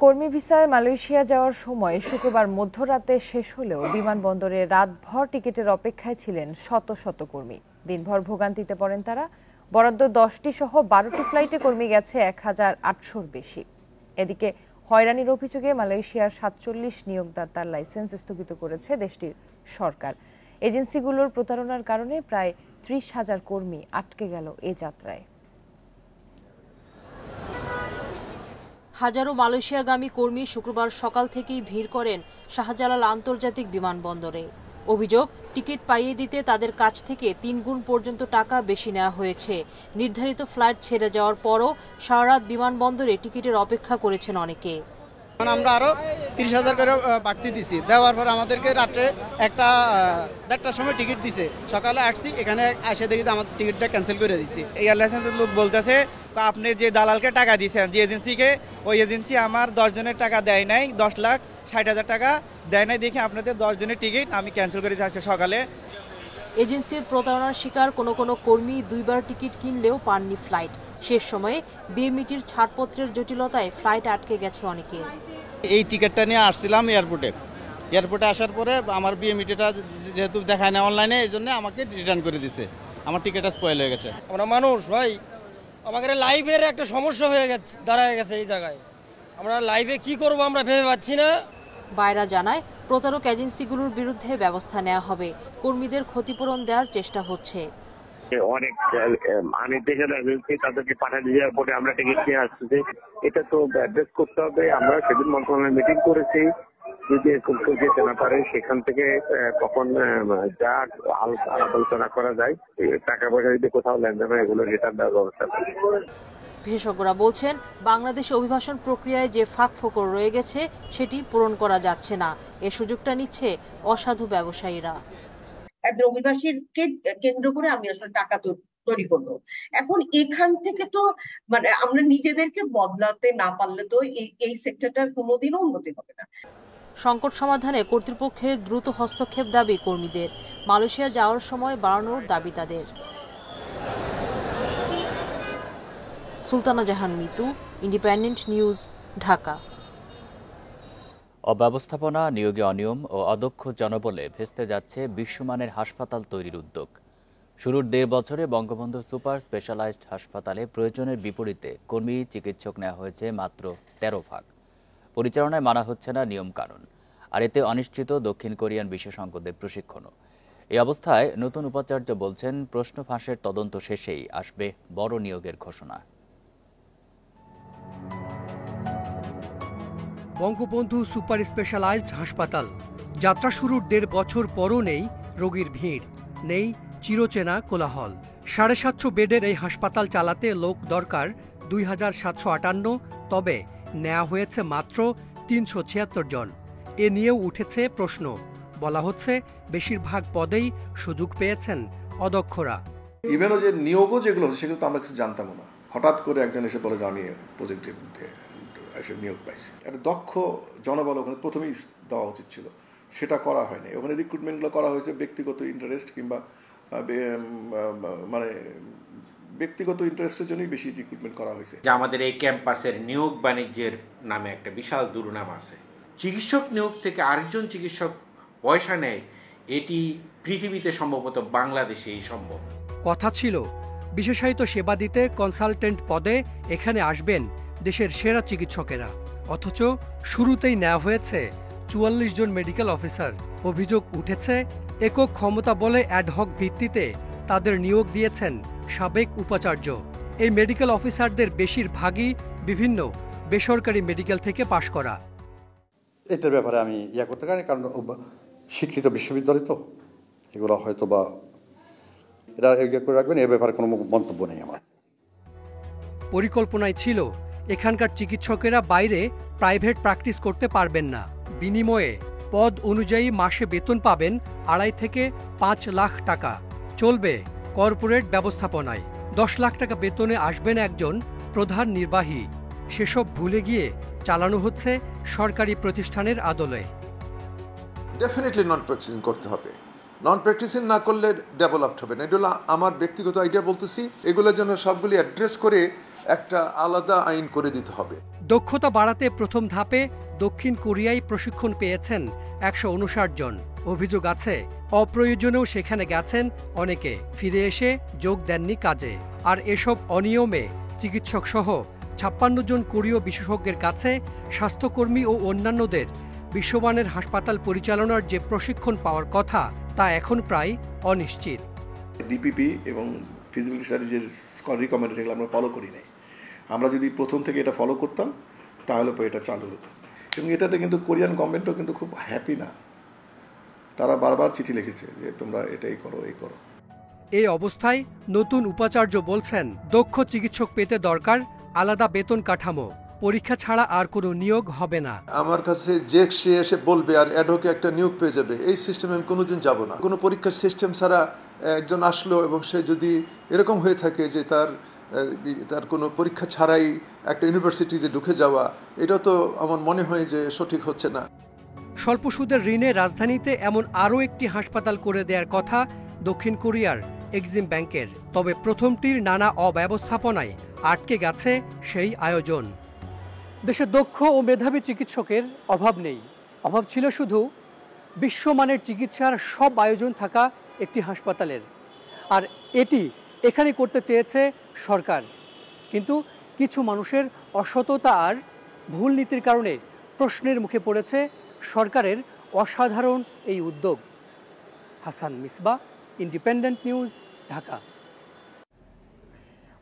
কর্মী ভিসায় মালয়েশিয়া যাওয়ার সময় শুক্রবার মধ্যরাতে শেষ হলেও বিমানবন্দরে রাতভর টিকিটের অপেক্ষায় ছিলেন শত শত কর্মী। দিনভর ভোগান্তিতে পড়েন তারা। বরাদ্দ 10টি সহ 12টি ফ্লাইটে কর্মী গেছে 1800-র বেশি। এদিকে হয়রানির অভিযোগে মালয়েশিয়ার 47 নিয়োগদাতার লাইসেন্স স্থগিত করেছে দেশটির সরকার। এজেন্সিগুলোর প্রতারণার কারণে প্রায় 30,000 কর্মী আটকে গেল এ যাত্রায়। হাজারো মালয়েশিয়াগামী কর্মী শুক্রবার সকাল থেকেই ভিড় করেন শাহজালাল আন্তর্জাতিক বিমানবন্দরে। অভিযোগ, টিকিট পাইয়ে দিতে তাদের কাছ থেকে 3 গুণ পর্যন্ত টাকা বেশি নেওয়া হয়েছে। নির্ধারিত ফ্লাইট ছেড়ে যাওয়ার পরও সারারাত বিমানবন্দরে টিকিটের অপেক্ষা করেছেন অনেকে। আমরা আরো 30,000 করে বাড়তি দিছি, দেওয়ার পর আমাদেরকে রাত্রে 1টার সময় টিকিট দিছে। সকালে আসছি, এখানে এসে দেখি আমাদের টিকিটটা ক্যান্সেল করে দিছি। এয়ারলাইন্সের লোক বলতেছে আপনি যে দালালকে টাকা দিয়েছেন, যে এজেন্সিকে, ওই এজেন্সি আমার 10 জনের টাকা দেয় নাই, 10,60,000 টাকা দেয় নাই দেখে আপনাদের 10 জনের টিকিট আমি ক্যান্সেল করে যাচ্ছি সকালে। এজেন্সির প্রতারণার শিকার কোনো কর্মী 2বার টিকিট কিনলেও পাননি ফ্লাইট। শেষ সময়ে বিএমইটির ছাড়পত্রের জটিলতায় ফ্লাইট আটকে গেছে অনেকে। এই টিকিটটা নিয়ে আসছিলাম এয়ারপোর্টে আসার পরে আমার বিএমইটিটা যেহেতু দেখায় না অনলাইনে, এই জন্য আমাকে রিটার্ন করে দিছে। আমার টিকিটটা স্পয়েল হয়ে গেছে। আমরা মানুষ ভাই, আমাদের লাইভের একটা সমস্যা দাঁড়ায় গেছে এই জায়গায়। আমরা লাইভে কি করব আমরা ভেবে পাচ্ছি না। বাইরা জানায় প্রতারক এজেন্সিগুলোর বিরুদ্ধে ব্যবস্থা নেওয়া হবে। কর্মীদের ক্ষতিপূরণ দেওয়ার চেষ্টা হচ্ছে। অনেক আনএথিক্যাল এজেন্সি তাদেরকে পাঠিয়ে দেওয়ার পরে আমরা টিকিট নিয়ে আসতেছি। এটা তো অ্যাড্রেস করতে হবে। আমরা সেদিন মন্ত্রণালয়ে মিটিং করেছি, যদি এরকম কেউ যেতে না পারে সেখান থেকে কখন যা আলোচনা করা যায়, টাকা পয়সা যদি কোথাও লেনদেন হয় এগুলো রিটার্ন দেওয়ার ব্যবস্থা করবে। বিশেষজ্ঞরা বলছেন, বাংলাদেশে অভিবাসন প্রক্রিয়ায় যে ফাঁকফোকর রয়ে গেছে সেটি পূরণ করা যাচ্ছে না। এ সুযোগটা নিচ্ছে অসাধু ব্যবসায়ীরা। একজন অভিবাসীকে কেন্দ্র করে আমি আসলে টাকা তৈরি করবো। এখন এখান থেকে তো মানে আমরা নিজেদেরকে বদলাতে না পারলে তো এই সেক্টরটার কোনোদিনও উন্নতি হবে না। সংকট সমাধানে কর্তৃপক্ষের দ্রুত হস্তক্ষেপ দাবি কর্মীদের। মালয়েশিয়া যাওয়ার সময় বাড়ানোর দাবি তাদের। সুলতানা জাহান মিতু, ইন্ডিপেন্ডেন্ট নিউজ, ঢাকা। অব্যবস্থাপনা, নিয়োগে অনিয়ম ও অদক্ষ জনবলে ভেস্তে যাচ্ছে বিশ্বমানের হাসপাতাল তৈরির উদ্যোগ। শুরুর 1.5 বছরে বঙ্গবন্ধু সুপার স্পেশালাইজড হাসপাতালে প্রয়োজনের বিপরীতে কর্মী চিকিৎসক নেওয়া হয়েছে মাত্র 13 ভাগ। পরিচালনায় মানা হচ্ছে না নিয়মকানুন, আর এতে অনিশ্চিত দক্ষিণ কোরিয়ান বিশেষজ্ঞদের প্রশিক্ষণও। এই অবস্থায় নতুন উপাচার্য বলছেন, প্রশ্ন ফাঁসের তদন্ত শেষেই আসবে বড় নিয়োগের ঘোষণা। বঙ্গবন্ধু সুপার স্পেশালাইজড হাসপাতাল যাত্রা শুরুর 1.5 বছর পরও নেই রোগীর ভিড়, নেই চিরচেনা কোলাহল। 750 বেডের এই হাসপাতাল চালাতে লোক দরকার 2758, তবে নেওয়া হয়েছে মাত্র 376 জন। এ নিয়েও উঠেছে প্রশ্ন। বলা হচ্ছে বেশিরভাগ পদেই সুযোগ পেয়েছেন অদক্ষরা। ইভেনও যে নিয়োগও যেগুলো হচ্ছে সেগুলো তো আমরা কিছু জানতাম না। হঠাৎ করে একজন এসে বলে যে আমি প্রজেক্টে এসে নিয়োগ পাইছি। একটা দক্ষ জনবল ওখানে প্রথমেই দেওয়া উচিত ছিল, সেটা করা হয়নি। ওখানে রিক্রুটমেন্টগুলো করা হয়েছে ব্যক্তিগত ইন্টারেস্ট কিংবা মানে ব্যক্তিগত ইন্টারেস্টের জন্যই বেশি রিক্রুটমেন্ট করা হয়েছে। যে আমাদের এই ক্যাম্পাসের নিয়োগ বাণিজ্যের নামে একটা বিশাল দুর্নাম আছে। চিকিৎসক নিয়োগ থেকে আরেকজন চিকিৎসক পয়সা নেয়, এটি পৃথিবীতে সম্ভবত বাংলাদেশেই সম্ভব। কথা ছিল বিশেষায়িত সেবা দিতে কনসালটেন্ট পদে এখানে আসবেন দেশের সেরা চিকিৎসকেরা, অথচ শুরুতেই নেওয়া হয়েছে 44 জন মেডিকেল অফিসার। অভিযোগ উঠেছে একক ক্ষমতা বলে অ্যাডহক ভিত্তিতে তাদের নিয়োগ দিয়েছেন সাবেক উপাচার্য। এই মেডিকেল অফিসারদের বেশিরভাগই বিভিন্ন বেসরকারি মেডিকেল থেকে পাশ করা। এটার ব্যাপারে আমি করতে পারি, কারণ শিক্ষিত বিশ্ববিদ্যালয় তো এগুলো হয়তো বা এরা করে রাখবেন, এ ব্যাপারে কোনো মন্তব্য নেই আমার। পরিকল্পনায় ছিল এখানকার চিকিৎসকেরা বাইরে প্রাইভেট প্র্যাকটিস করতে পারবেন না। বিনিময়ে পদ অনুযায়ী মাসে বেতন পাবেন 2.5 থেকে 5 লাখ টাকা। চলবে কর্পোরেট ব্যবস্থাপনায়। 10 লাখ টাকা বেতনে আসবেন একজন প্রধান নির্বাহী। সেসব ভুলে গিয়ে চালানো হচ্ছে সরকারি প্রতিষ্ঠানের আদলে। ডেফিনেটলি নন প্র্যাকটিসিং করতে হবে। নন প্র্যাকটিসিং না করলে ডেভেলপড হবে না। এগুলো আমার ব্যক্তিগত আইডিয়া বলতেছি। এগুলো যেন সবগুলি অ্যাড্রেস করে একটা আলাদা আইন করে দিতে হবে। দক্ষতা বাড়াতে প্রথম ধাপে দক্ষিণ কোরিয়ায় প্রশিক্ষণ পেয়েছেন 159 জন। অভিযোগ আছে অপ্রয়োজনেও সেখানে গেছেন অনেকে, ফিরে এসে যোগ দেননি কাজে। আর এসব অনিয়মে চিকিৎসক সহ 56 জন কোরীয় বিশেষজ্ঞের কাছে স্বাস্থ্যকর্মী ও অন্যান্যদের বিশ্বমানের হাসপাতাল পরিচালনার যে প্রশিক্ষণ পাওয়ার কথা তা এখন প্রায় অনিশ্চিত। ডিপিপি এবং ফিজিবিলিটি স্টাডি যে রিকমেন্ডেশন আমরা ফলো করি নাই। আমরা যদি প্রথম থেকে এটা ফলো করতাম তাহলে এটা চালু হতো। এবং এটাতে কিন্তু কোরিয়ান গভর্নমেন্টও কিন্তু খুব হ্যাপি না। তারা বারবার চিঠি লিখেছে যে তোমরা এটাই করো, এই করো। এই অবস্থায় নতুন উপাচার্য বলছেন দক্ষ চিকিৎসক পেতে দরকার আলাদা বেতন কাঠামো, পরীক্ষা ছাড়া আর কোনো নিয়োগ হবে না। আমার কাছে যে সে এসে বলবে আর অ্যাডহকে একটা নিয়োগ পেয়ে যাবে, এই সিস্টেমে আমি কোনোদিন যাব না। কোনো পরীক্ষার সিস্টেম ছাড়া একজন আসলো এবং সে যদি এরকম হয়ে থাকে যে তার কোনো পরীক্ষা ছাড়াই একটা ইউনিভার্সিটিতে ঢুকে যাওয়া, এটা তো আমার মনে হয় যে সঠিক হচ্ছে না। স্বল্প সুদের ঋণে রাজধানীতে এমন আরও একটি হাসপাতাল করে দেওয়ার কথা দক্ষিণ কোরিয়ার এক্সিম ব্যাংকের। তবে প্রথমটির নানা অব্যবস্থাপনায় আটকে গেছে সেই আয়োজন। দেশে দক্ষ ও মেধাবী চিকিৎসকের অভাব নেই, অভাব ছিল শুধু বিশ্বমানের চিকিৎসার সব আয়োজন থাকা একটি হাসপাতালের। আর এটি এখানে করতে চেয়েছে সরকার, কিন্তু কিছু মানুষের অসততা আর ভুল নীতির কারণে প্রশ্নের মুখে পড়েছে সরকারের অসাধারণ এই উদ্যোগ। Hasan Misba, independent news, Dhaka.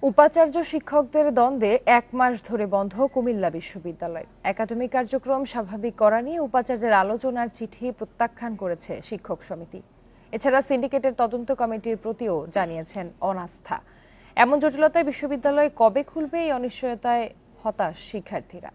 উপাচার্য শিক্ষকদের দ্বন্দ্বে 1 মাস ধরে বন্ধ কুমিল্লা বিশ্ববিদ্যালয়। একাডেমিক কার্যক্রম স্বাভাবিক করা নিয়ে উপাচার্যের আলোচনার চিঠি প্রত্যাখ্যান করেছে শিক্ষক সমিতি। এছাড়া সিন্ডিকেটের তদন্ত কমিটির প্রতিও জানিয়েছেন অনাস্থা। এমন জটিলতায় বিশ্ববিদ্যালয় কবে খুলবে, এই অনিশ্চয়তায় হতাশ শিক্ষার্থীরা।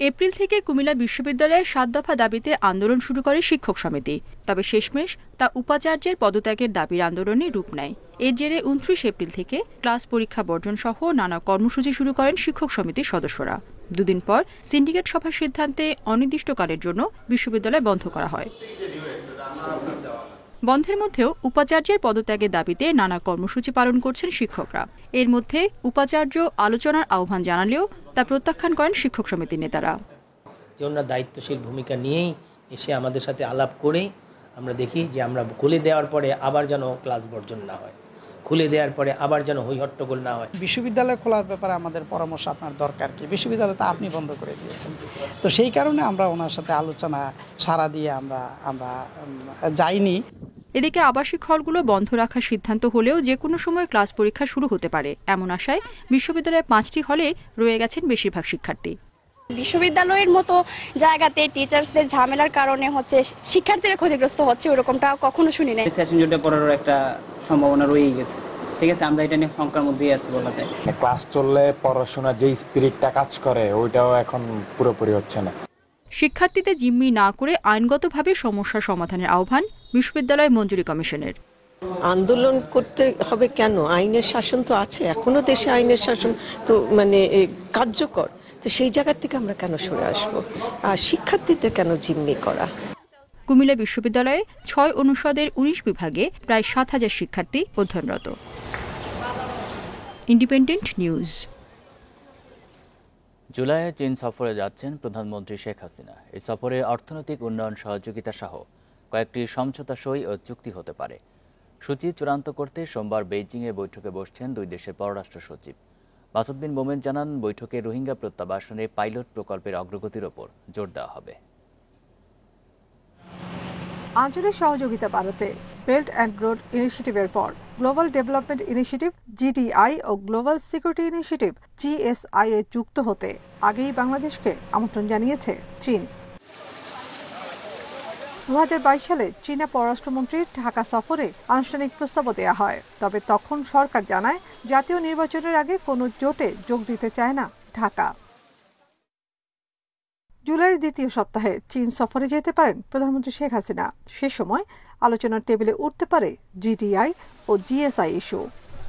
এপ্রিল থেকে কুমিল্লা বিশ্ববিদ্যালয়ের 7 দফা দাবিতে আন্দোলন শুরু করে শিক্ষক সমিতি। তবে শেষমেশ তা উপাচার্যের পদত্যাগের দাবির আন্দোলনে রূপ নেয়। এর জেরে 29 এপ্রিল থেকে ক্লাস পরীক্ষা বর্জন সহ নানা কর্মসূচি শুরু করেন শিক্ষক সমিতির সদস্যরা। দুদিন পর সিন্ডিকেট সভার সিদ্ধান্তে অনির্দিষ্টকালের জন্য বিশ্ববিদ্যালয় বন্ধ করা হয়। বন্ধের মধ্যেও উপাচার্যের পদত্যাগের দাবিতে নানা কর্মসূচি পালন করছেন শিক্ষকরা। এর মধ্যে উপাচার্য আলোচনার আহ্বান জানালেও তা প্রত্যাখ্যান করেন শিক্ষক সমিতির নেতারা। যে ওনারা দায়িত্বশীল ভূমিকা নিয়েই এসে আমাদের সাথে আলাপ করেই আমরা দেখি যে আমরা খুলে দেওয়ার পরে আবার যেন ক্লাস বর্জন না হয়, খুলে দেওয়ার পরে আবার যেন হইহট্টগোল না হয়। বিশ্ববিদ্যালয় খোলার ব্যাপারে আমাদের পরামর্শ আপনার দরকার কি? বিশ্ববিদ্যালয়টা আপনি বন্ধ করে দিয়েছেন, তো সেই কারণে আমরা ওনার সাথে আলোচনা সারা দিয়ে আমরা যাইনি। এদিকে আবাসিক হলগুলো বন্ধ রাখার সিদ্ধান্ত হলেও যে কোনো সময় ক্লাস পরীক্ষা শুরু হতে পারে এমন আশায় বিশ্ববিদ্যালয়ের 5টি হলে রয়ে গেছেন বেশিরভাগ শিক্ষার্থী। বিশ্ববিদ্যালয়ের মতো জায়গাতে টিচার্সদের ঝামেলার কারণে শিক্ষার্থীরা ক্ষতিগ্রস্ত হচ্ছে, ওরকমটা কখনো শুনি নাই। সেশন জটে পড়ার একটা সম্ভাবনা রয়েই গেছে। ঠিক আছে, আমরা এটা নিয়ে শঙ্কার মধ্যেই আছি বলা যায়। ক্লাস চললে পড়াশোনা যে স্পিরিটটা কাজ করে ওইটাও এখন পুরোপুরি হচ্ছে না। শিক্ষার্থীদের জিম্মি না করে আইনগতভাবে সমস্যা সমাধানের আহ্বান বিশ্ববিদ্যালয় মঞ্জুরি কমিশনের। আন্দোলন করতে হবে কেন? আইনের শাসন তো আছে, এখনো দেশে আইনের শাসন তো কার্যকর। তো সেই জায়গা থেকে আমরা কেন সরে আসবো? আর শিক্ষার্থীদের কেন জিম্মি করা? কুমিল্লা বিশ্ববিদ্যালয়ে 6 অনুষদের 19 বিভাগে প্রায় 7,000 শিক্ষার্থী অধ্যয়নরত। Independent news. জুলাইয়ে চীন সফরে যাচ্ছেন প্রধানমন্ত্রী শেখ হাসিনা। এই সফরে অর্থনৈতিক উন্নয়ন সহযোগিতা সহ কয়েকটি সমঝোতা সই ও চুক্তি হতে পারে। সূচি চূড়ান্ত করতে সোমবার বেইজিংয়ে বৈঠকে বসছেন দুই দেশের পররাষ্ট্র সচিব। মাসুদ বিন মোমেন জানান, বৈঠকে রোহিঙ্গা প্রত্যাবাসনে পাইলট প্রকল্পের অগ্রগতির ওপর জোর দেওয়া হবে। আঞ্চলিক সহযোগিতা বাড়াতে বেল্ট অ্যান্ড রোড ইনিশিয়েটিভের পর গ্লোবাল ডেভেলপমেন্ট ইনিশিয়েটিভ GDI ও গ্লোবাল সিকিউরিটি ইনিশিয়েটিভ GSI এ যুক্ত হতে আগেই বাংলাদেশকে আমন্ত্রণ জানিয়েছে চীন। 2022 সালে চীনা পররাষ্ট্রমন্ত্রীর ঢাকা সফরে আনুষ্ঠানিক প্রস্তাবও দেওয়া হয়। তবে তখন সরকার জানায় জাতীয় নির্বাচনের আগে কোনো জোটে যোগ দিতে চায় না ঢাকা। জুলাইয়ের দ্বিতীয় সপ্তাহে চীন সফরে যেতে পারেন প্রধানমন্ত্রী শেখ হাসিনা। সে সময় আলোচনার টেবিলে উঠতে পারে GDI ও GSI ইস্যু।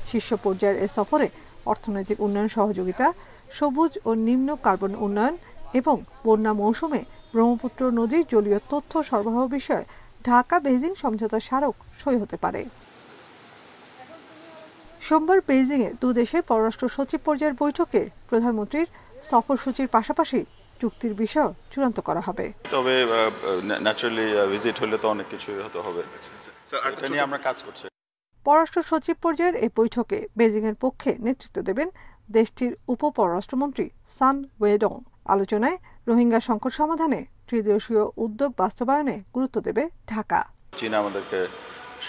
শীর্ষ পর্যায়ের এ সফরে অর্থনৈতিক উন্নয়ন সহযোগিতা, সবুজ ও নিম্ন কার্বন উন্নয়ন এবং বন্যা মৌসুমে ব্রহ্মপুত্র নদীর জলীয় তথ্য সরবরাহ বিষয়ে ঢাকা বেইজিং সমঝোতা স্মারক সই হতে পারে। সোমবার বেইজিংয়ে দুদেশের পররাষ্ট্র সচিব পর্যায়ের বৈঠকে প্রধানমন্ত্রীর সফরসূচির পাশাপাশি চুক্তির বিষয় চূড়ান্ত করা হবে। তবে ন্যাচারালি ভিজিট হলে তো অনেক কিছু হতে হবে, এটা নিয়ে আমরা কাজ করছি। পররাষ্ট্র সচিব পর্যায়ের এই বৈঠকে বেইজিংয়ের পক্ষে নেতৃত্ব দেবেন দেশটির উপপররাষ্ট্রমন্ত্রী সান ওয়েডং। আলোচনায় রোহিঙ্গা সংকট সমাধানে ত্রিদেশীয় উদ্যোগ বাস্তবায়নে গুরুত্ব দেবে ঢাকা। চীন আমাদেরকে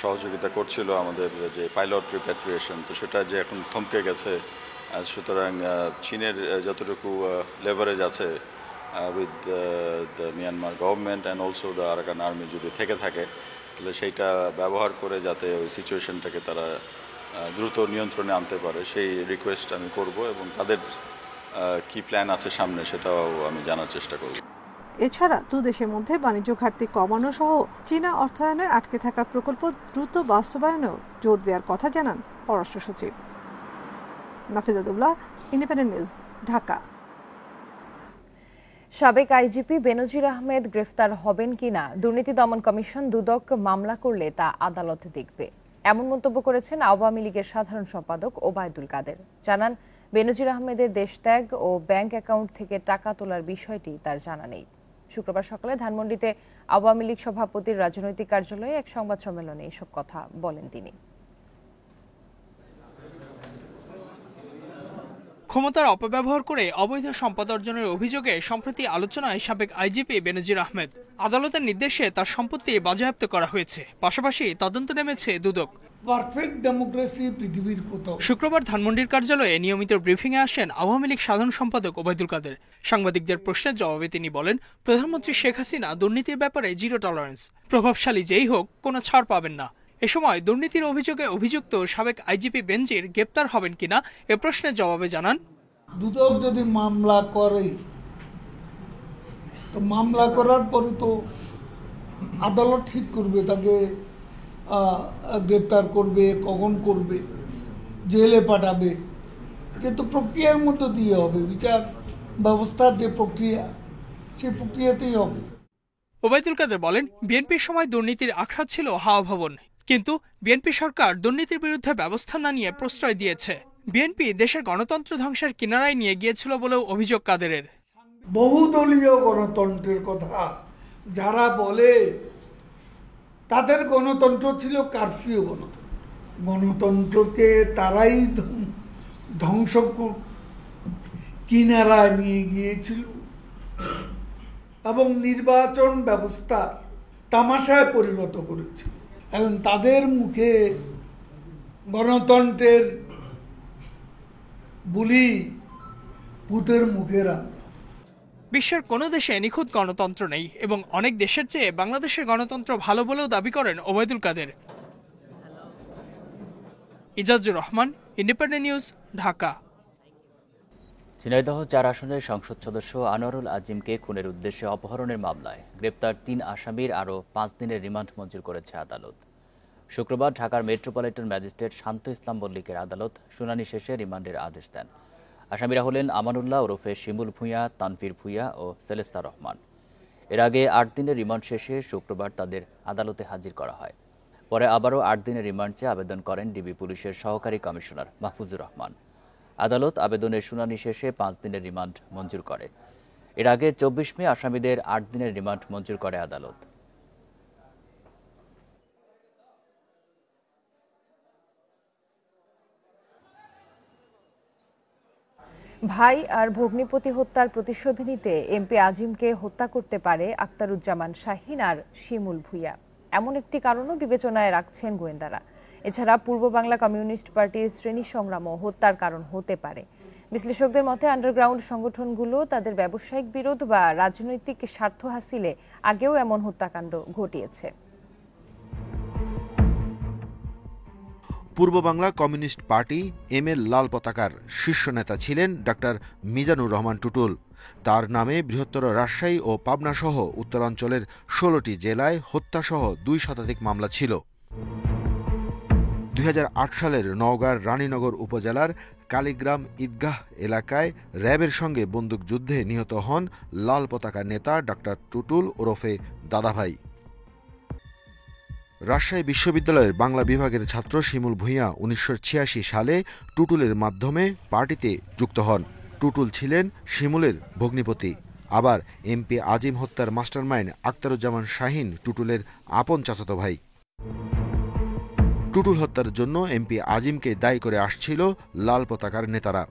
সহযোগিতা করছিল আমাদের যে পাইলট রিপ্যাট্রিয়েশন, তো সেটা যে এখন থমকে গেছে, সুতরাং চীনের যতটুকু লেভারেজ আছে with the Myanmar government and also the Arakan army যদি থেকে থাকে, তাহলে সেইটা ব্যবহার করে যাতে ওই সিচুয়েশনটাকে তারা দ্রুত নিয়ন্ত্রণে আনতে পারে সেই রিকোয়েস্ট আমি করব, এবং তাদের কি প্ল্যান আছে সামনে সেটাও আমি জানার চেষ্টা করব। এছাড়া দুদেশের মধ্যে বাণিজ্য ঘাটতি কমানো সহ চীনা অর্থায়নে আটকে থাকা প্রকল্প দ্রুত বাস্তবায়নেও জোর দেওয়ার কথা জানান পররাষ্ট্র সচিব। নাফিজাতুল্লাহ, ইন্ডিপেন্ডেন্ট নিউজ, ঢাকা। সাবেক আইজিপি বেনজির আহমেদ গ্রেফতার হবেন কিনা দুর্নীতি দমন কমিশন দুদক মামলা করলে তা আদালত দেখবে, এমন মন্তব্য করেছেন আওয়ামী লীগের সাধারণ সম্পাদক ওবায়দুল কাদের। জানান, বেনজির আহমেদের দেশত্যাগ ও ব্যাংক অ্যাকাউন্ট থেকে টাকা তোলার বিষয়টি তার জানা নেই। শুক্রবার সকালে ধানমন্ডিতে আওয়ামী লীগ সভাপতির রাজনৈতিক কার্যালয়ে এক সংবাদ সম্মেলনে এসব কথা বলেন তিনি। ক্ষমতার অপব্যবহার করে অবৈধ সম্পদ অর্জনের অভিযোগে সম্প্রতি আলোচনায় সাবেক আইজিপি বেনজির আহমেদ। আদালতের নির্দেশে তার সম্পত্তি বাজেয়াপ্ত করা হয়েছে, পাশাপাশি তদন্ত নেমেছে দুদক। পারফেক্ট ডেমোক্রেসি পৃথিবীর কোথাও। শুক্রবার ধানমন্ডির কার্যালয়ে নিয়মিত ব্রিফিংয়ে আসেন আওয়ামী লীগ সাধারণ সম্পাদক ওবায়দুল কাদের। সাংবাদিকদের প্রশ্নের জবাবে তিনি বলেন, প্রধানমন্ত্রী শেখ হাসিনা দুর্নীতির ব্যাপারে জিরো টলারেন্স, প্রভাবশালী যেই হোক কোনো ছাড় পাবেন না। এ সময় দুর্নীতির অভিযোগে অভিযুক্ত সাবেক আইজিপি বেনজির গ্রেপ্তার হবেন কিনা এ প্রশ্নের জবাবে জানান, দুদক যদি মামলা করে তো মামলা করার পরে তো আদালত ঠিক করবে তাকে গ্রেপ্তার করবে, কখন করবে, জেলে পাঠাবে, কিন্তু প্রক্রিয়ার মধ্য দিয়ে হবে। বিচার ব্যবস্থার যে প্রক্রিয়া, সেই প্রক্রিয়াতেই হবে। ওবায়দুল কাদের বলেন, বিএনপির সময় দুর্নীতির আখড়া ছিল হাওয়া ভবন, কিন্তু বিএনপি সরকার দুর্নীতির বিরুদ্ধে ব্যবস্থা না নিয়ে প্রশ্রয় দিয়েছে। বিএনপি দেশের গণতন্ত্র ধ্বংসের কিনারায় নিয়ে গিয়েছিল বলেও অভিযোগ কাদেরের। বহুদলীয় গণতন্ত্রের কথা যারা বলে, তাদের গণতন্ত্র ছিল কারফিউ গণতন্ত্র। গণতন্ত্রকে তারাই ধ্বংস কিনারায় নিয়ে গিয়েছিল এবং নির্বাচন ব্যবস্থার তামাশায় পরিণত করেছিল। এবং তাদের মুখে গণতন্ত্রের বুলি ভূতের মুখে রান্না। বিশ্বের কোনো দেশে নিখুঁত গণতন্ত্র নেই এবং অনেক দেশের চেয়ে বাংলাদেশের গণতন্ত্র ভালো বলেও দাবি করেন ওবায়দুল কাদের। Ijazur Rahman, independent news, Dhaka. ঝিনাইদহ ৪ আসনের সংসদ সদস্য আনোয়ারুল আজিমকে খুনের উদ্দেশ্যে অপহরণের মামলায় গ্রেপ্তার ৩ আসামির আরও ৫ দিনের রিমান্ড মঞ্জুর করেছে আদালত। শুক্রবার ঢাকার মেট্রোপলিটন ম্যাজিস্ট্রেট শান্ত ইসলাম মল্লিকের আদালত শুনানি শেষে রিমান্ডের আদেশ দেন। আসামিরা হলেন আমানুল্লাহ ওরফে শিমুল ভূঁইয়া, তানভীর ভূঁইয়া ও সেলেস্তা রহমান। এর আগে ৮ দিনের রিমান্ড শেষে শুক্রবার তাদের আদালতে হাজির করা হয়। পরে আবারও ৮ দিনের রিমান্ড চেয়ে আবেদন করেন ডিবি পুলিশের সহকারী কমিশনার মাহফুজুর রহমান। আদালত আবেদনের শুনানি শেষে ৫ দিনের রিমান্ড মঞ্জুর করে। এর আগে ২৪ মে আসামিদের ৮ দিনের রিমান্ড মঞ্জুর করে আদালত। ভাই আর ভগ্নিপতি হত্যার প্রতিশোধ নিতে এমপি আজিমকে হত্যা করতে পারে আক্তারুজ্জামান শাহীন আর শিমুল ভূঁইয়া, এমন একটি কারণও বিবেচনায় রাখছেন গোয়েন্দারা। এছাড়া পূর্ব বাংলা কমিউনিস্ট পার্টির শ্রেণী সংগ্রামও হত্যার কারণ হতে পারে। বিশ্লেষকদের মতে আন্ডারগ্রাউন্ড সংগঠনগুলো তাদের ব্যবসায়িক বিরোধ বা রাজনৈতিক স্বার্থ হাসিলে আগেও এমন হত্যাকাণ্ড ঘটিয়েছে। পূর্ব বাংলা কমিউনিস্ট পার্টি এম এর লাল পতাকার শীর্ষ নেতা ছিলেন ডাক্তার মিজানুর রহমান টুটুল। তার নামে বৃহত্তর রাজশাহী ও পাবনা সহ উত্তরাঞ্চলের ১৬টি জেলায় হত্যাসহ ২ শতাধিক মামলা ছিল। ২০০৮ সালের নওগাঁর রানীনগর উপজেলার কালীগ্রাম ঈদগাহ এলাকায় র্যাবের সঙ্গে বন্দুকযুদ্ধে নিহত হন লাল পতাকা নেতা ডাক্তার টুটুল ওরফে দাদাভাই। রাজশাহী বিশ্ববিদ্যালয়ের বাংলা বিভাগের ছাত্র শিমুল ভূঁইয়া 1986 সালে টুটুলের মাধ্যমে পার্টিতে যুক্ত হন। টুটুল ছিলেন শিমুলের ভগ্নিপতি। আবার এমপি আজিম হত্যার মাস্টারমাইন্ড আখতারুজ্জামান শাহীন টুটুলের আপন চাচাতো ভাই। টুটুল হত্যার জন্য এমপি আজিমকে দায়ী করে আসছিল লাল পতাকার নেতারা।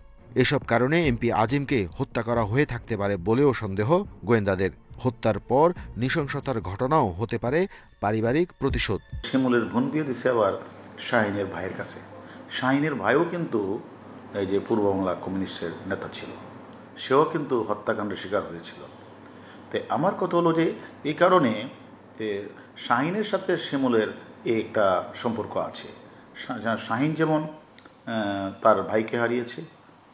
এসব কারণে এমপি আজিমকে হত্যা করা হয়ে থাকতে পারে বলেও সন্দেহ গোয়েন্দাদের। হত্যার পর নৃশংসতার ঘটনাও হতে পারে পারিবারিক প্রতিশোধ। শিমুলের বোন বিয়ে দিচ্ছে আবার শাহীনের ভাইয়ের কাছে। শাহীনের ভাইও কিন্তু এই যে পূর্ব বাংলা কমিউনিস্টের নেতা ছিল, সেও কিন্তু হত্যাকাণ্ডের শিকার হয়েছিল। তো আমার কথা হলো যে এই কারণে শাহীনের সাথে শিমুলের একটা সম্পর্ক আছে। শাহীন যেমন তার ভাইকে হারিয়েছে,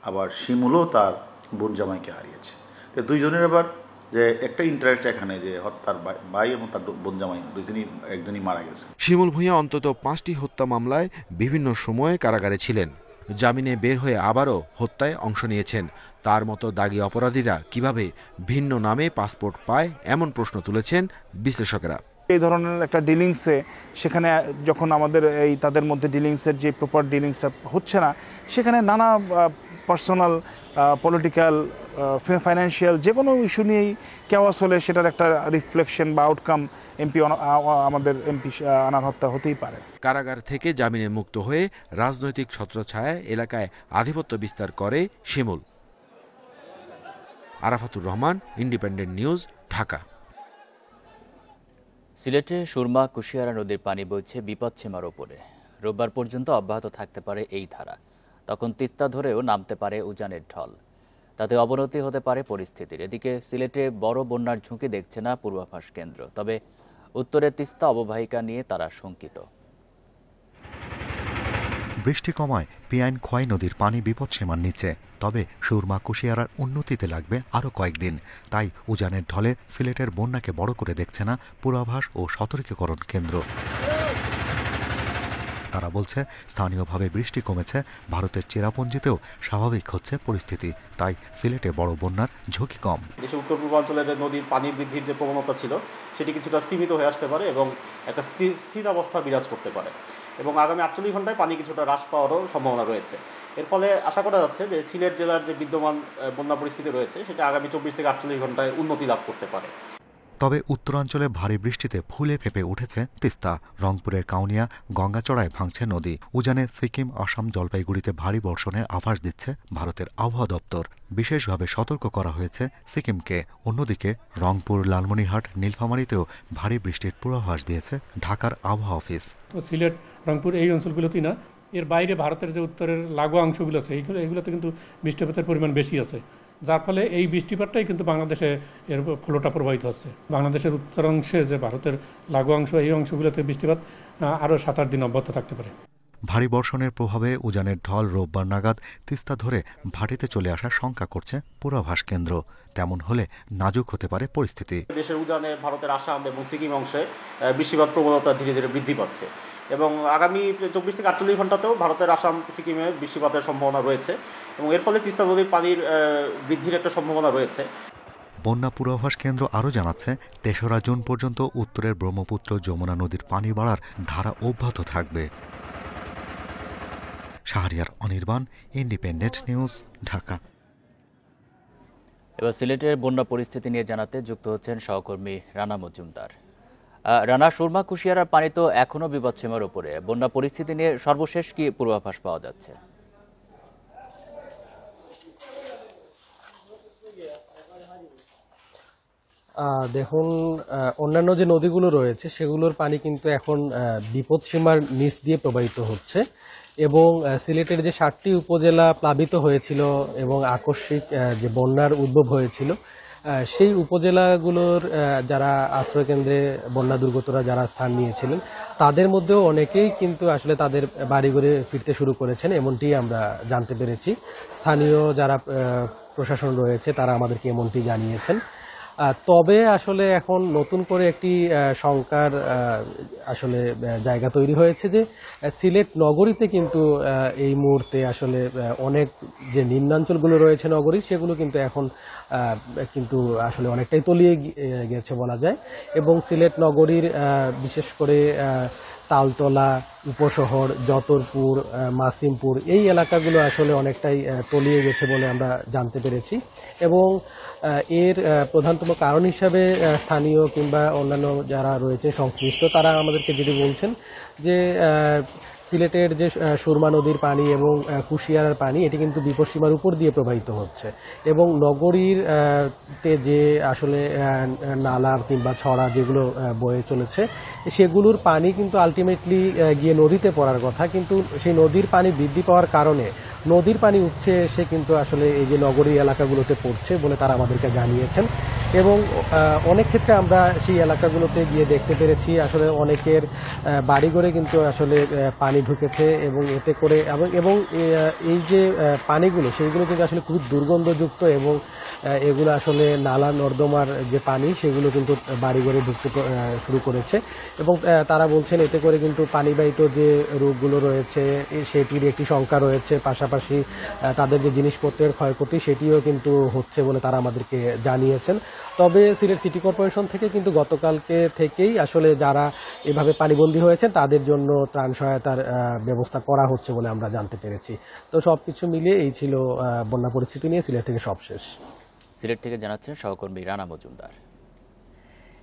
আবার শিমুলও তার বোন জামাইকে হারিয়েছে। তো দুইজনের আবার যে একটা ইন্টারেস্ট এখানে যে তার ভাই এবং তার বোন জামাই একজনই মারা গেছে। শিমুল ভূঁইয়া অন্তত 5টি হত্যা মামলায় বিভিন্ন সময়ে কারাগারে ছিলেন। জামিনে বের হয়ে আবারও হত্যায় অংশ নিয়েছেন। তার মতো দাগী অপরাধীরা কিভাবে ভিন্ন নামে পাসপোর্ট পায়, এমন প্রশ্ন তুলেছেন বিশ্লেষকেরা। এই ধরনের একটা ডিলিংসে সেখানে যখন আমাদের তাদের মধ্যে ডিলিংসের যে প্রপার ডিলিংসটা হচ্ছে না, সেখানে নানা পার্সোনাল, পলিটিক্যাল, ফাইন্যান্সিয়াল যে কোনো ইস্যু নিয়েই কেওয়াস হলে সেটার একটা রিফ্লেকশন বা আউটকাম আমাদের এমপি আনার হত্যা হতেই পারে। কারাগার থেকে জামিনে মুক্ত হয়ে রাজনৈতিক ছত্রছায়ায় এলাকায় আধিপত্য বিস্তার করে শিমুল। Arafatur Rahman, independent news, Dhaka. সিলেটে সুরমা কুশিয়ারা নদীর পানি বইছে বিপদসীমার ওপরে। রোববার পর্যন্ত অব্যাহত থাকতে পারে এই ধারা। তখন তিস্তা ধরেও নামতে পারে উজানের ঢল। তাতে অবনতি হতে পারে পরিস্থিতির। এদিকে সিলেটে বড় বন্যার ঝুঁকি দেখছে না পূর্বাভাস কেন্দ্র। তবে উত্তরে তিস্তা অববাহিকা নিয়ে তারা শঙ্কিত। বৃষ্টি কমায় পিয়াইন খোয়াই নদীর পানি বিপদসীমার নিচে। তবে সুরমা কুশিয়ারার উন্নতিতে লাগবে আরও কয়েকদিন। তাই উজানের ঢলে সিলেটের বন্যাকে বড় করে দেখছে না পূর্বাভাস ও সতর্কীকরণ কেন্দ্র। তারা বলছে স্থানীয়ভাবে বৃষ্টি কমেছে, ভারতের চেরাপুঞ্জিতেও স্বাভাবিক হচ্ছে পরিস্থিতি। তাই সিলেটে বড় বন্যার ঝুঁকি কম। দেশের উত্তর পূর্বাঞ্চলে যে নদীর পানি বৃদ্ধির যে প্রবণতা ছিল সেটি কিছুটা স্থিমিত হয়ে আসতে পারে এবং একটা স্থিতাবস্থা বিরাজ করতে পারে এবং আগামী 48 ঘন্টায় পানি কিছুটা হ্রাস পাওয়ারও সম্ভাবনা রয়েছে। এর ফলে আশা করা যাচ্ছে যে সিলেট জেলার যে বিদ্যমান বন্যা পরিস্থিতি রয়েছে সেটা আগামী 24 থেকে 48 ঘন্টায় উন্নতি লাভ করতে পারে। তবে উত্তরাঞ্চলে ভারী বৃষ্টিতে ফুলে ফেঁপে উঠেছে তিস্তা। রংপুরের কাউনিয়া গঙ্গাচড়ায় ভাঙছে নদী। উজানে সিকিম, আসাম, জলপাইগুড়িতে ভারী বর্ষণের আভাস দিচ্ছে ভারতের আবহাওয়া দপ্তর। বিশেষভাবে সতর্ক করা হয়েছে সিকিমকে। অন্যদিকে রংপুর, লালমনিরহাট, নীলফামারীতেও ভারী বৃষ্টির পূর্বাভাস দিয়েছে ঢাকার আবহাওয়া অফিস। সিলেট, রংপুর এই অঞ্চলগুলোতেই না, এর বাইরে ভারতের যে উত্তরের লাগোয়া অংশগুলো আছে এইগুলোতে কিন্তু বৃষ্টিপাতের পরিমাণ বেশি আছে, যার ফলে এই বৃষ্টিপাতটাই কিন্তু বাংলাদেশে এর ফ্লোটা প্রবাহিত হচ্ছে। বাংলাদেশের উত্তরাংশে যে ভারতের লাগোয়া অংশ, এই অংশগুলোতে বৃষ্টিপাত আরও 7-8 দিন অব্যাহত থাকতে পারে। ভারী বর্ষণের প্রভাবে উজানের ঢল রোববার নাগাদ তিস্তা ধরে ভাটিতে চলে আসার শঙ্কা করছে পূর্বাভাস কেন্দ্র। তেমন হলে নাজুক হতে পারে পরিস্থিতি। দেশের উজানে ভারতের আসাম এবং সিকিম অংশে বৃষ্টিপাত প্রবণতা ধীরে ধীরে বৃদ্ধি পাচ্ছে এবং আগামী 24 থেকে 48 ঘন্টাতেও ভারতের আসাম, সিকিমে বৃষ্টিপাতের সম্ভাবনা রয়েছে এবং এর ফলে তিস্তা নদীর পানির বৃদ্ধির একটা সম্ভাবনা রয়েছে। বন্যা পূর্বাভাস কেন্দ্র আরও জানাচ্ছে 3রা জুন পর্যন্ত উত্তরের ব্রহ্মপুত্র, যমুনা নদীর পানি বাড়ার ধারা অব্যাহত থাকবে। Shahriar Anirban, independent news, Dhaka. এবার সিলেটের বন্যা পরিস্থিতি নিয়ে জানাতে যুক্ত হচ্ছেন সহকর্মী রানা মজুমদার। রানা, সুরমা কুশিয়ারার পানি তো এখনো বিপদসীমার উপরে। বন্যা পরিস্থিতি নিয়ে সর্বশেষ কি পূর্বাভাস পাওয়া যাচ্ছে? দেখুন, অন্যান্য যে নদীগুলো রয়েছে সেগুলোর পানি কিন্তু এখন বিপদসীমার নিচ দিয়ে প্রবাহিত হচ্ছে এবং সিলেটের যে 7টি উপজেলা প্লাবিত হয়েছিল এবং আকস্মিক যে বন্যার উদ্ভব হয়েছিল, সেই উপজেলাগুলোর যারা আশ্রয়কেন্দ্রে বন্যা দুর্গতরা যারা স্থান নিয়েছিলেন তাদের মধ্যেও অনেকেই কিন্তু আসলে তাদের বাড়িঘরে ফিরতে শুরু করেছেন, এমনটি আমরা জানতে পেরেছি। স্থানীয় যারা প্রশাসন রয়েছে তারা আমাদেরকে এমনটি জানিয়েছেন। তবে আসলে এখন নতুন করে একটি শঙ্কার আসলে জায়গা তৈরি হয়েছে যে সিলেট নগরীতে কিন্তু এই মুহূর্তে আসলে অনেক যে নিম্নাঞ্চলগুলো রয়েছে নগরীর সেগুলো কিন্তু এখন কিন্তু আসলে অনেকটাই তলিয়ে গেছে বলা যায় এবং সিলেট নগরীর বিশেষ করে তালতলা, উপশহর, যতরপুর, মাসিমপুর এই এলাকাগুলো আসলে অনেকটাই তলিয়ে গেছে বলে আমরা জানতে পেরেছি এবং এর প্রধানতম কারণ হিসাবে স্থানীয় কিংবা অন্যান্য যারা রয়েছে সংশ্লিষ্ট তারা আমাদেরকে যেটি বলছেন যে সিলেটের যে সুরমা নদীর পানি এবং কুশিয়ারার পানি এটি কিন্তু বিপদসীমার উপর দিয়ে প্রবাহিত হচ্ছে এবং নগরীর তে যে আসলে নালা কিংবা ছড়া যেগুলো বয়ে চলেছে সেগুলোর পানি কিন্তু আলটিমেটলি গিয়ে নদীতে পড়ার কথা, কিন্তু সেই নদীর পানি বৃদ্ধি পাওয়ার কারণে নদীর পানি উঠছে এসে কিন্তু আসলে এই যে নগরী এলাকাগুলোতে পড়ছে বলে তারা আমাদেরকে জানিয়েছেন এবং অনেক ক্ষেত্রে আমরা সেই এলাকাগুলোতে গিয়ে দেখতে পেরেছি আসলে অনেকের বাড়িঘরে কিন্তু আসলে পানি ঢুকেছে এবং এতে করে এবং এই যে পানিগুলো সেইগুলো কিন্তু আসলে খুব দুর্গন্ধযুক্ত এবং এগুলো আসলে নালা নর্দমার যে পানি সেগুলো কিন্তু বাড়িঘরে ঢুকতে শুরু করেছে এবং তারা বলছেন এতে করে কিন্তু পানিবাহিত যে রোগগুলো রয়েছে সেটির একটি শঙ্কা রয়েছে, পাশাপাশি তাদের যে জিনিসপত্রের ক্ষয়ক্ষতি সেটিও কিন্তু হচ্ছে বলে তারা আমাদেরকে জানিয়েছেন। তবে সিলেট সিটি কর্পোরেশন থেকে কিন্তু গতকালকে থেকেই আসলে যারা এভাবে পানিবন্দী হয়েছেন তাদের জন্য ত্রাণ সহায়তার ব্যবস্থা করা হচ্ছে বলে আমরা জানতে পেরেছি। তো সবকিছু মিলিয়ে এই ছিল বন্যা পরিস্থিতি নিয়ে সিলেট থেকে সবশেষ। সিলেট থেকে জানাচ্ছেন সহকর্মী রানা মজুমদার।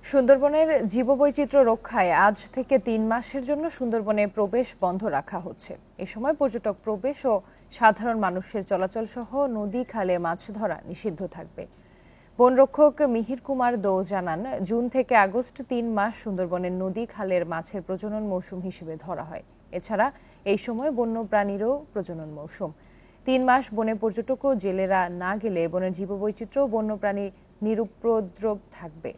সুন্দরবনের জীববৈচিত্র্য রক্ষায় আজ থেকে 3 মাসের জন্য সুন্দরবনে প্রবেশ বন্ধ রাখা হচ্ছে। এ সময় পর্যটক প্রবেশ ও সাধারণ মানুষের চলাচল সহ নদী খালে মাছ ধরা নিষিদ্ধ থাকবে। বনরক্ষক মিহির কুমার দো জানান, জুন থেকে আগস্ট 3 মাস সুন্দরবনের নদী খালের মাছের প্রজনন মৌসুম হিসেবে ধরা হয়। এছাড়া এই সময় বন্যপ্রাণীরও প্রজনন মৌসুম। 3 মাস বনে পর্যটক ও জেলেরা না গেলে বনের জীববৈচিত্র্য ও বন্যপ্রাণী নিরুপদ্রব থাকবে।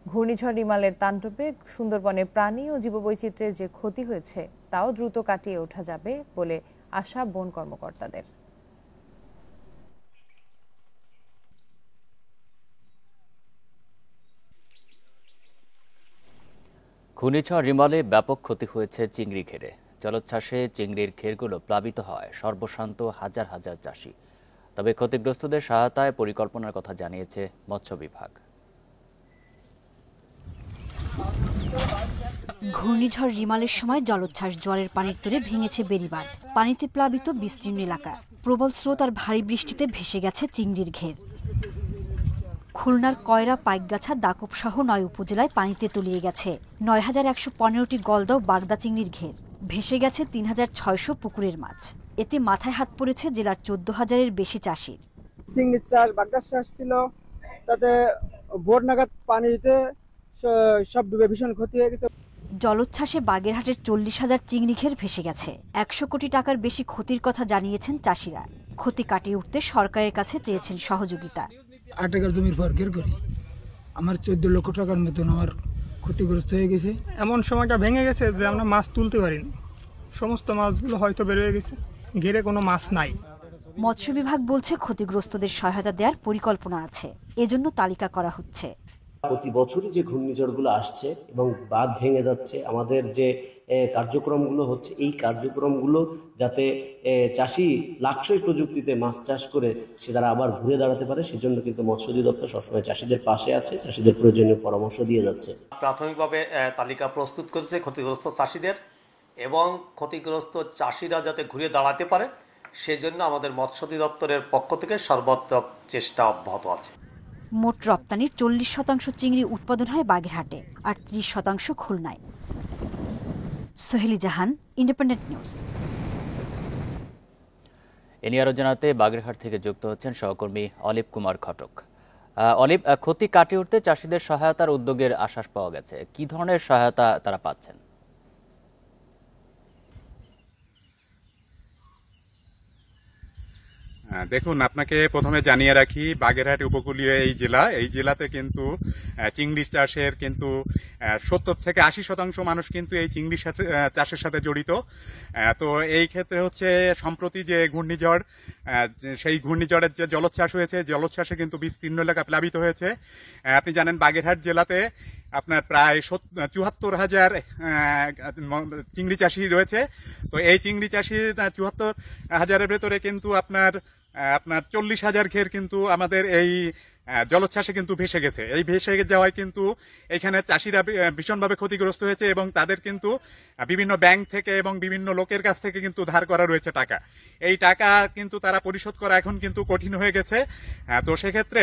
ঘূর্ণিঝড় রিমালের তাণ্ডবে সুন্দরবনের প্রাণী ও জীববৈচিত্র্যের যে ক্ষতি হয়েছে তাও দ্রুত কাটিয়ে ওঠা যাবে বলে আশা বন কর্মকর্তাদের। ঘূর্ণিঝড় রিমালে ব্যাপক ক্ষতি হয়েছে চিংড়ি ঘেরে। জলোচ্ছ্বাসে চিংড়ির ঘেরগুলো প্লাবিত হয় সর্বশান্ত হাজার হাজার চাষি। তবে ক্ষতিগ্রস্তদের সহায়তায় পরিকল্পনার কথা জানিয়েছে মৎস্য বিভাগ। ঘূর্ণিঝড় রিমালের সময় জলোচ্ছ্বাস জলের পানির তোড়ে ভেঙেছে বেড়িবাঁধ। পানিতে প্লাবিত বিস্তীর্ণ এলাকা। প্রবল স্রোত আর ভারী বৃষ্টিতে ভেসে গেছে চিংড়ির ঘের। খুলনার কয়রা, পাইকগাছা, দাকুব সহ 9 উপজেলায় পানিতে তলিয়ে গেছে ৯,১১৫টি গলদা ও বাগদা চিংড়ির ঘের। ভেসে গেছে ৩,৬০০ পুকুরের মাছ। এতে মাথায় হাত পড়েছে জেলার ১৪,০০০-এর বেশি চাষির। চিংড়ির চাষ, বাগদার চাষ ছিল, তাতে ভোর নাগাদ পানিতে সব ডুবে ভীষণ ক্ষতি হয়ে গেছে। জলোচ্ছ্বাসে বাগেরহাটের ৪০,০০০ চিংড়ি ঘের ভেসে গেছে। ১০০ কোটি টাকার বেশি ক্ষতির কথা জানিয়েছেন চাষিরা। ক্ষতি কাটিয়ে উঠতে সরকারের কাছে চেয়েছেন সহযোগিতা। 8 একর জমির পর ঘের করি, আমার 14 লক্ষ টাকার মতন আমার ক্ষতিগ্রস্ত হয়ে গেছে। এমন সময়টা ভেঙে গেছে যে আমরা মাছ তুলতে পারিনি। সমস্ত মাছগুলো হয়তো বের হয়ে গেছে, ঘেরে কোনো মাছ নাই। মৎস্য বিভাগ বলছে ক্ষতিগ্রস্তদের সহায়তা দেওয়ার পরিকল্পনা আছে, এজন্য তালিকা করা হচ্ছে। প্রতি বছরই যে ঘূর্ণিঝড়গুলো আসছে এবং বাঁধ ভেঙে যাচ্ছে, আমাদের যে কার্যক্রমগুলো হচ্ছে এই কার্যক্রমগুলো যাতে চাষি লাক্সই প্রযুক্তিতে মাছ চাষ করে সে তারা আবার ঘুরে দাঁড়াতে পারে, সেজন্য কিন্তু মৎস্য অধিদপ্তর সবসময় চাষিদের পাশে আছে, চাষিদের প্রয়োজনীয় পরামর্শ দিয়ে যাচ্ছে। প্রাথমিকভাবে তালিকা প্রস্তুত করেছে ক্ষতিগ্রস্ত চাষিদের, এবং ক্ষতিগ্রস্ত চাষিরা যাতে ঘুরে দাঁড়াতে পারে সেজন্য আমাদের মৎস্য অধিদপ্তরের পক্ষ থেকে সর্বাত্মক চেষ্টা অব্যাহত আছে। মোট রপ্তানির 40% চিংড়ি উৎপাদন হয় বাগেরহাটে আর 30% খুলনায়। সোহেলি জাহান, ইন্ডিপেন্ডেন্ট নিউজ। এ নিয়ে আরো জানাতে বাগেরহাট থেকে যুক্ত হচ্ছেন সহকর্মী অলিপ কুমার ঘটক। অলিপ, ক্ষতি কাটিয়ে উঠতে চাষিদের সহায়তার উদ্যোগের আশ্বাস পাওয়া গেছে, কি ধরনের সহায়তা তারা পাচ্ছেন? দেখুন, আপনাকে প্রথমে জানিয়ে রাখি, বাগেরহাট উপকূলীয় এই জেলাতে কিন্তু চিংড়ি চাষের কিন্তু 70 থেকে 80% মানুষ কিন্তু এই চিংড়ি চাষের সাথে জড়িত। তো এই ক্ষেত্রে হচ্ছে সম্প্রতি যে ঘূর্ণিঝড়, সেই ঘূর্ণিঝড়ের যে জলোচ্ছ্বাস হয়েছে, জলোচ্ছ্বাসে কিন্তু বিস্তীর্ণ এলাকা প্লাবিত হয়েছে। আপনি জানেন বাগেরহাট জেলাতে আপনার প্রায় 74,000 চিংড়ি চাষি রয়েছে। তো এই চিংড়ি চাষির 74,000-এর ভেতরে কিন্তু আপনার 40,000 ঘের কিন্তু আমাদের এই জলোচ্ছ্বাসে কিন্তু ভেসে গেছে। এই ভেসে যাওয়ায় কিন্তু এখানে চাষিরা ভীষণভাবে ক্ষতিগ্রস্ত হয়েছে এবং তাদের কিন্তু বিভিন্ন ব্যাংক থেকে এবং বিভিন্ন লোকের কাছ থেকে কিন্তু ধার করা রয়েছে টাকা। এই টাকা কিন্তু তারা পরিশোধ করা এখন কিন্তু কঠিন হয়ে গেছে। তো সেক্ষেত্রে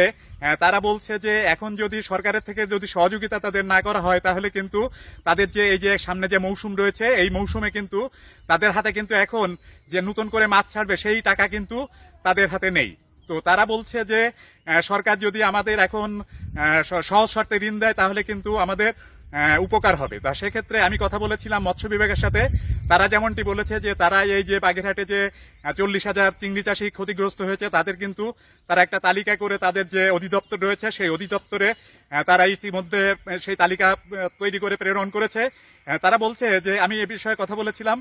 তারা বলছে যে এখন যদি সরকারের থেকে যদি সহযোগিতা তাদের না করা হয়, তাহলে কিন্তু তাদের যে এই যে সামনে যে মৌসুম রয়েছে, এই মৌসুমে কিন্তু তাদের হাতে কিন্তু এখন যে নতুন করে মাছ ছাড়বে সেই টাকা কিন্তু তাদের হাতে নেই। তো তারা বলছে যে সরকার যদি আমাদের এখন সহজ শর্তে ঋণ দেয় তাহলে কিন্তু আমাদের উপকার হবে। তা সেক্ষেত্রে আমি কথা বলেছিলাম মৎস্য বিভাগের সাথে। তারা যেমনটি বলেছে যে তারা এই যে বাগেরহাটে যে 40,000 চিংড়ি চাষি ক্ষতিগ্রস্ত হয়েছে, তাদের কিন্তু তারা একটা তালিকা করে তাদের যে অধিদপ্তর রয়েছে সেই অধিদপ্তরে তারা ইতিমধ্যে সেই তালিকা তৈরি করে প্রেরণ করেছে। তারা বলছে যে আমি এ বিষয়ে কথা বলেছিলাম,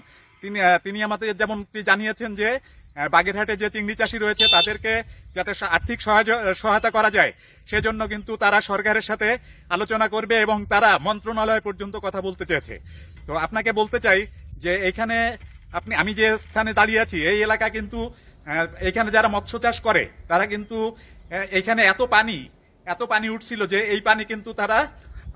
তিনি আমাদের যেমনটি জানিয়েছেন যে বাগেরহাটে যে চিংড়ি চাষি রয়েছে তাদেরকে যাতে আর্থিক সহায়তা করা যায় সেজন্য কিন্তু তারা সরকারের সাথে আলোচনা করবে এবং তারা মন্ত্রণালয় পর্যন্ত কথা বলতে চেয়েছে। তো আপনাকে বলতে চাই যে এখানে আমি যে স্থানে দাঁড়িয়ে আছি এই এলাকা কিন্তু এখানে যারা মৎস্য চাষ করে তারা কিন্তু এখানে এত পানি উঠছিল যে এই পানি কিন্তু তারা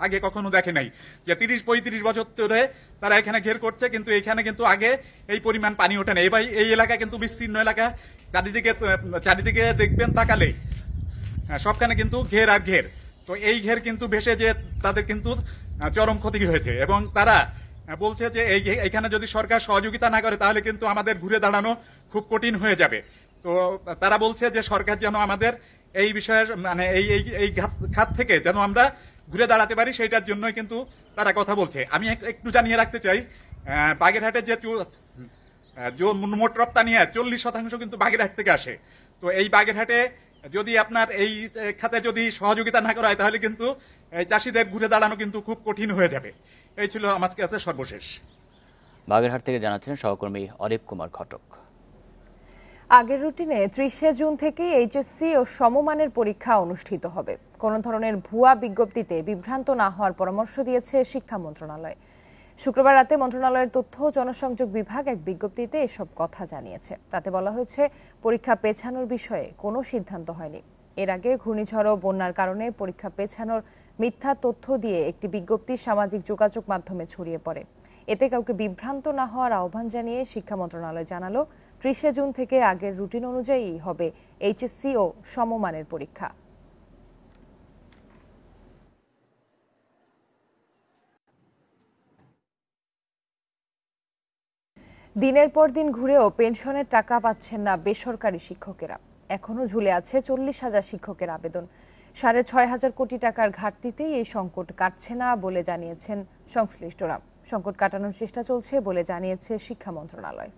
আগে কখনো দেখে নাই। যে 30-35 বছর ধরে তারা এখানে ঘের করছে, কিন্তু এখানে কিন্তু আগে এই পরিমাণ পানি ওঠে না। এবার এই এলাকা কিন্তু বিস্তীর্ণ এলাকা, চারিদিকে দেখবেন তাকালে সবখানে কিন্তু ঘের আর ঘের। তো এই ঘের কিন্তু ভেসে যে তাদের কিন্তু চরম ক্ষতি হয়েছে এবং তারা বলছে যে এইখানে যদি সরকার সহযোগিতা না করে তাহলে কিন্তু আমাদের ঘুরে দাঁড়ানো খুব কঠিন হয়ে যাবে। তো তারা বলছে যে সরকার যেন আমাদের এই বিষয়ের মানে এই খাত থেকে যেন আমরা ঘুরে দাঁড়াতে পারি, সেইটার জন্যই কিন্তু তারা কথা বলছে। আমি একটু জানিয়ে রাখতে চাই, বাগেরহাটের যে মোট রপ্তানি 40% কিন্তু বাগেরহাট থেকে আসে। তো এই বাগেরহাটে যদি আপনার এই খাতে যদি সহযোগিতা না করা হয় তাহলে কিন্তু চাষিদের ঘুরে দাঁড়ানো কিন্তু খুব কঠিন হয়ে যাবে। এই ছিল আমার কাছে সর্বশেষ। বাগেরহাট থেকে জানাচ্ছেন সহকর্মী অরিপ কুমার ঘটক। আগের রুটিনে 30শে জুন থেকে এইচএসসি ও সমমানের পরীক্ষা অনুষ্ঠিত হবে। কোনো ধরনের ভুয়া বিজ্ঞপ্তিতে বিভ্রান্ত না হওয়ার পরামর্শ দিয়েছে শিক্ষা মন্ত্রণালয়। শুক্রবার রাতে মন্ত্রণালয়ের তথ্য ও জনসংযোগ বিভাগ এক বিজ্ঞপ্তিতে এসব কথা জানিয়েছে। তাতে বলা হয়েছে পরীক্ষা পেছানোর বিষয়ে কোনো সিদ্ধান্ত হয়নি। এর আগে ঘূর্ণিঝড় ও বন্যার কারণে পরীক্ষা পেছানোর মিথ্যা তথ্য দিয়ে একটি বিজ্ঞপ্তি সামাজিক যোগাযোগ মাধ্যমে ছড়িয়ে পড়ে। এতে কাউকে বিভ্রান্ত না হওয়ার আহ্বান জানিয়ে শিক্ষা মন্ত্রণালয় জানালো 30শে জুন থেকে আগের রুটিন অনুযায়ী হবে এইচএসসি ও সমমানের পরীক্ষা। দিনের পর দিন ঘুরেও পেনশনের টাকা পাচ্ছেন না বেসরকারি শিক্ষকেরা। এখনো ঝুলে আছে 40,000 শিক্ষকের আবেদন। 6,500 কোটি টাকার ঘাটতিতেই এই সংকট কাটছে না বলে জানিয়েছেন সংশ্লিষ্টরা। সংকট কাটানোর চেষ্টা চলছে বলে জানিয়েছে শিক্ষা মন্ত্রণালয়।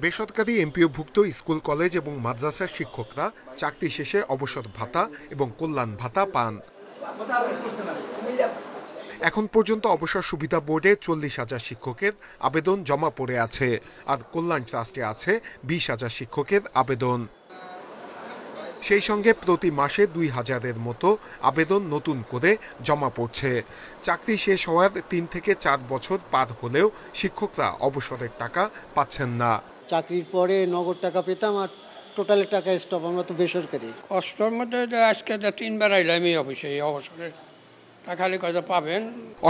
বেসরকারি এমপিওভুক্ত স্কুল, কলেজ এবং মাদ্রাসার শিক্ষকরা চাকরি শেষে অবসর ভাতা এবং কল্যাণ ভাতা পান। এখন পর্যন্ত অবসর সুবিধা বোর্ডে 40,000 শিক্ষকের আবেদন জমা পড়ে আছে, আর কল্যাণ ট্রাস্টে আছে 20,000 শিক্ষকের আবেদন। সেই সঙ্গে প্রতি মাসে 2,000-এর মতো আবেদন নতুন করে জমা পড়ছে। চাকরি শেষ হওয়ার 3 থেকে 4 বছর পার হলেও শিক্ষকরা অবসরের টাকা পাচ্ছেন না। চাকরির পরে নগদ টাকা পেতাম, আর টোটালের টাকা স্টপ। আমরা তো বেসরকারি। কষ্টের মধ্যে আজকে 3বার আইলাম এই অফিসে, এই অবসরে খালি কথা পাবেন।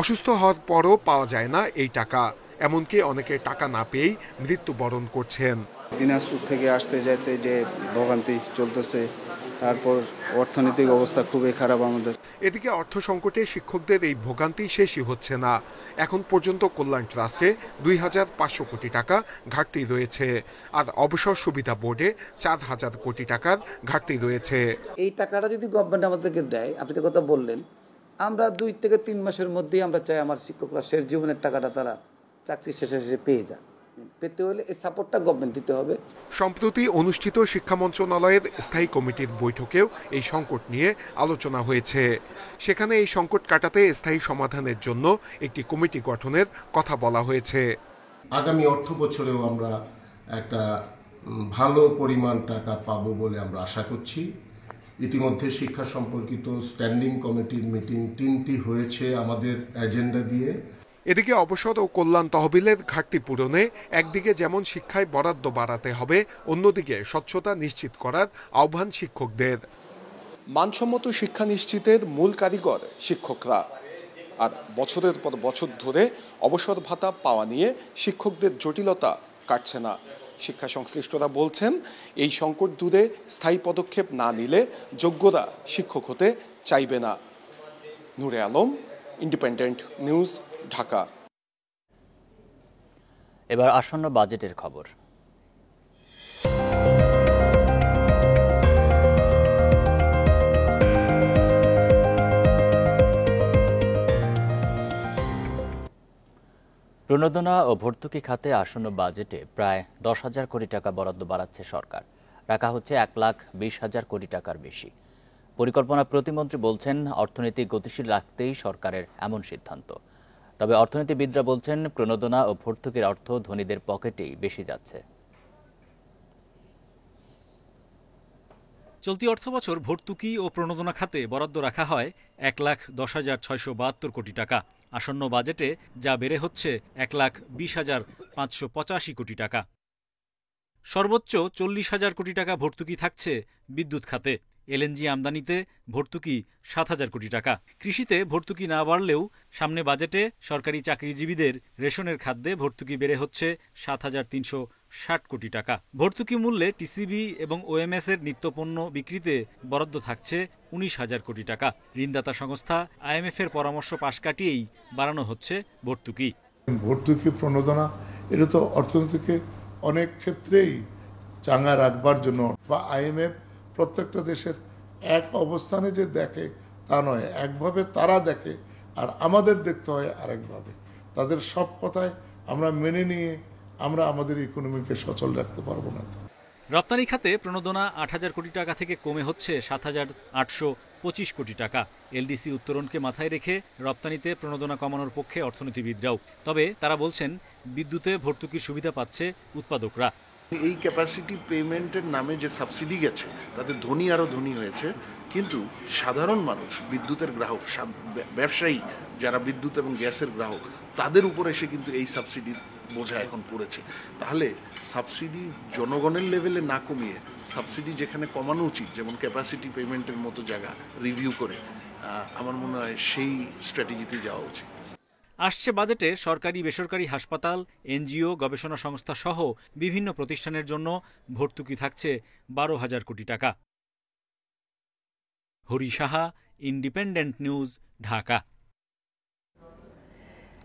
অসুস্থ হওয়ার পরও পাওয়া যায় না এই টাকা, এমনকি অনেকে টাকা না পেয়েই মৃত্যুবরণ করছেন। দিনাজপুর থেকে আসতে যেতে যে ভোগান্তি চলতেছে, তারপর অর্থনৈতিক অবস্থা খুবই খারাপ আমাদের। এদিকে অর্থ সংকটে শিক্ষকদের এই ভোগান্তি শেষই হচ্ছে না। এখন পর্যন্ত কল্যাণ ট্রাস্টে 2,500 কোটি টাকা ঘাটতি রয়েছে, আর অবসর সুবিধা বোর্ডে 4,000 কোটি টাকার ঘাটতি রয়েছে। এই টাকাটা যদি গভর্নমেন্ট আমাদেরকে দেয়, আপনি তো কথা বললেন, আমরা 2 থেকে 3 মাসের মধ্যেই আমরা চাই আমার শিক্ষকরা শেষ জীবনের টাকাটা তারা চাকরি শেষে পেয়ে যান। পেতে হলে এই সাপোর্টটা গভর্নমেন্ট দিতে হবে। সম্প্রতি অনুষ্ঠিত শিক্ষা মন্ত্রণালয়ের স্থায়ী কমিটির বৈঠকেও এই সংকট নিয়ে আলোচনা হয়েছে। সেখানে এই সংকট কাটাতে স্থায়ী সমাধানের জন্য একটি কমিটি গঠনের কথা বলা হয়েছে। আগামী অর্থ বছরেও আমরা একটা ভালো পরিমাণ টাকা পাবো বলে আমরা আশা করছি। ইতিমধ্যে শিক্ষা সম্পর্কিত স্ট্যান্ডিং কমিটির মিটিং 3টি হয়েছে আমাদের এজেন্ডা দিয়ে। এদিকে অবসর ও কল্যাণ তহবিলের ঘাটতি পূরণে একদিকে যেমন শিক্ষায় বরাদ্দ বাড়াতে হবে, অন্যদিকে স্বচ্ছতা নিশ্চিত করার আহ্বান শিক্ষকদের। মানসম্মত শিক্ষা নিশ্চিতের মূল কারিগর শিক্ষকরা, আর বছরের পর বছর ধরে অবসর ভাতা পাওয়া নিয়ে শিক্ষকদের জটিলতা কাটছে না। শিক্ষা সংশ্লিষ্টরা বলছেন, এই সংকট দূরে স্থায়ী পদক্ষেপ না নিলে যোগ্যরা শিক্ষক হতে চাইবে না। নূরে আলম, ইন্ডিপেন্ডেন্ট নিউজ, ঢাকা। এবার আসন্ন বাজেটের খবর। প্রণোদনা ও ভর্তুকি খাতে আসন্ন বাজেটে প্রায় 10,000 কোটি টাকা বরাদ্দ বাড়াচ্ছে সরকার। রাখা হচ্ছে 1,20,000 কোটি টাকার বেশি। পরিকল্পনা প্রতিমন্ত্রী বলছেন, অর্থনীতি গতিশীল রাখতেই সরকারের এমন সিদ্ধান্ত। তবে অর্থনীতিবিদরা বলছেন, প্রণোদনা ও ভর্তুকির অর্থ ধনীদের পকেটেই বেশি যাচ্ছে। চলতি অর্থবছর ভর্তুকি ও প্রণোদনা খাতে বরাদ্দ রাখা হয় 1,10,672 কোটি টাকা। আসন্ন বাজেটে যা বেড়ে হচ্ছে 1,20,585 কোটি টাকা। সর্বোচ্চ 40,000 কোটি টাকা ভর্তুকি থাকছে বিদ্যুৎ খাতে। এলএনজি আমদানিতে ভর্তুকি 7,000 কোটি টাকা। কৃষিতে ভর্তুকি না বাড়লেও সামনে বাজেটে সরকারি চাকরিজীবীদের রেশনের খাদ্যে ভর্তুকি বেড়ে হচ্ছে 7,360 কোটি টাকা। ভর্তুকি মূল্যে টিসিবি এবং ওএমএস এর নিত্যপণ্য বিক্রিতে বরাদ্দ থাকছে 19,000 কোটি টাকা। ঋণদাতা সংস্থা আইএমএফ এর পরামর্শ পাশ কাটিয়েই বাড়ানো হচ্ছে ভর্তুকি। ভর্তুকি প্রণোদনা এটা তো অর্থনীতিকে অনেক ক্ষেত্রেই চাঙ্গা রাখবার জন্য, বা আইএমএফ প্রত্যেকটা দেশের এক অবস্থানে যে দেখে তা নয়, একভাবে তারা দেখে আর আমাদের দেখতে হয় আরেকভাবে। তাদের সব কথায় আমরা মেনে নিয়ে আমরা আমাদের ইকোনমিকে সচল রাখতে পারবো না। রপ্তানি খাতে প্রণোদনা 8,000 কোটি টাকা থেকে কমে হচ্ছে 7,825 কোটি টাকা। এলডিসি উত্তরণকে মাথায় রেখে রপ্তানিতে প্রণোদনা কমানোর পক্ষে অর্থনীতিবিদরাও। তবে তারা বলছেন, বিদ্যুতে ভর্তুকির সুবিধা পাচ্ছে উৎপাদকরা। এই ক্যাপাসিটি পেমেন্টের নামে যে সাবসিডি গেছে তাতে ধনী আরও ধনী হয়েছে, কিন্তু সাধারণ মানুষ, বিদ্যুতের গ্রাহক, ব্যবসায়ী যারা বিদ্যুৎ এবং গ্যাসের গ্রাহক, তাদের উপর এসে কিন্তু এই সাবসিডির বোঝা এখন পড়েছে। তাহলে সাবসিডি জনগণের লেভেলে না কমিয়ে সাবসিডি যেখানে কমানো উচিত, যেমন ক্যাপাসিটি পেমেন্টের মতো জায়গা রিভিউ করে, আমার মনে হয় সেই স্ট্র্যাটেজিতে যাওয়া উচিত। আসছে বাজেটে সরকারি বেসরকারি হাসপাতাল, এনজিও, গবেষণা সংস্থা সহ বিভিন্ন প্রতিষ্ঠানের জন্য ভর্তুকি থাকছে 12,000 কোটি টাকা। Hari Saha, independent news, Dhaka.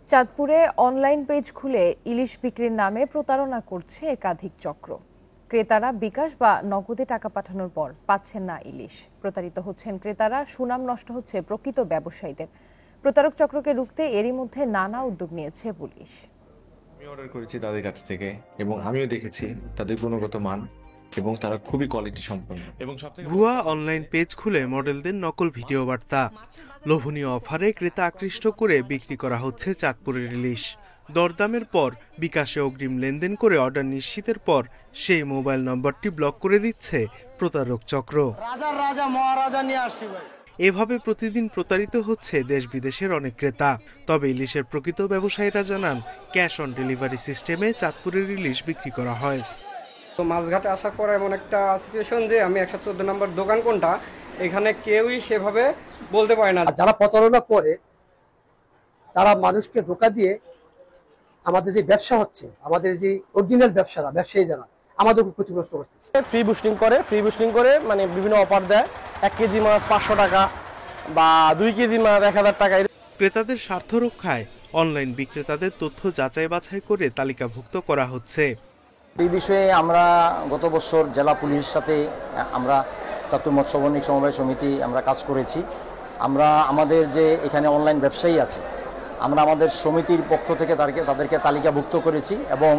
চাঁদপুরে অনলাইন পেজ খুলে ইলিশ বিক্রির নামে প্রতারণা করছে একাধিক চক্র। ক্রেতারা বিকাশ বা নগদে টাকা পাঠানোর পর পাচ্ছেন না ইলিশ। প্রতারিত হচ্ছেন ক্রেতারা, সুনাম নষ্ট হচ্ছে প্রকৃত ব্যবসায়ীদের। প্রতারক চক্রকে রুখতে এরই মধ্যে নানা উদ্যোগ নিয়েছে পুলিশ। আমি অর্ডার করেছি তাদের কাছ থেকে এবং আমিও দেখেছি তাদের গুণগত মান এবং তারা খুবই কোয়ালিটি সম্পন্ন। এবং ভুয়া অনলাইন পেজ খুলে মডেলদের নকল ভিডিও বার্তা, লোভনীয় অফারে ক্রেতা আকৃষ্ট করে বিক্রি করা হচ্ছে চাঁদপুরের ইলিশ। দরদামের পর বিকাশে অগ্রিম লেনদেন করে অর্ডার নিশ্চিতের পর সেই মোবাইল নম্বরটি ব্লক করে দিচ্ছে প্রতারক চক্র। এভাবে প্রতিদিন প্রতারিত হচ্ছে দেশ বিদেশের অনেক ক্রেতা। তবে ইলিশের প্রকৃত ব্যবসায়ীরা জানান, ক্যাশ অন ডেলিভারি সিস্টেমে চাঁদপুরের ইলিশ বিক্রি করা হয়। তো মাছঘাটে আসার পর এমন একটা সিচুয়েশন যে আমি 114 নম্বর দোকান কোনটা, এখানে কেউই সেভাবে বলতে পারে না। যারা প্রতারণা করে তারা মানুষকে ধোঁকা দিয়ে আমাদের যে ব্যবসা হচ্ছে, আমাদের যে অরিজিনাল ব্যবসায়ী যারা আমাদের ক্ষতিগ্রস্ত করতেছে। ফ্রি বুস্টিং করে মানে বিভিন্ন অফার দেয়, 1 কেজি মাছ 500 টাকা বা 2 কেজি মাছ 1000 টাকা। ক্রেতাদের স্বার্থ রক্ষায় অনলাইন বিক্রেতাদের তথ্য যাচাই বাছাই করে তালিকাভুক্ত করা হচ্ছে। এই বিষয়ে আমরা গত বছর জেলা পুলিশের সাথে আমরা চাঁদপুর মৎস্য বণিক সমবায় সমিতি আমরা কাজ করেছি। আমরা আমাদের যে এখানে অনলাইন ব্যবসায়ী আছে, আমরা আমাদের সমিতির পক্ষ থেকে তাদেরকে তালিকাভুক্ত করেছি এবং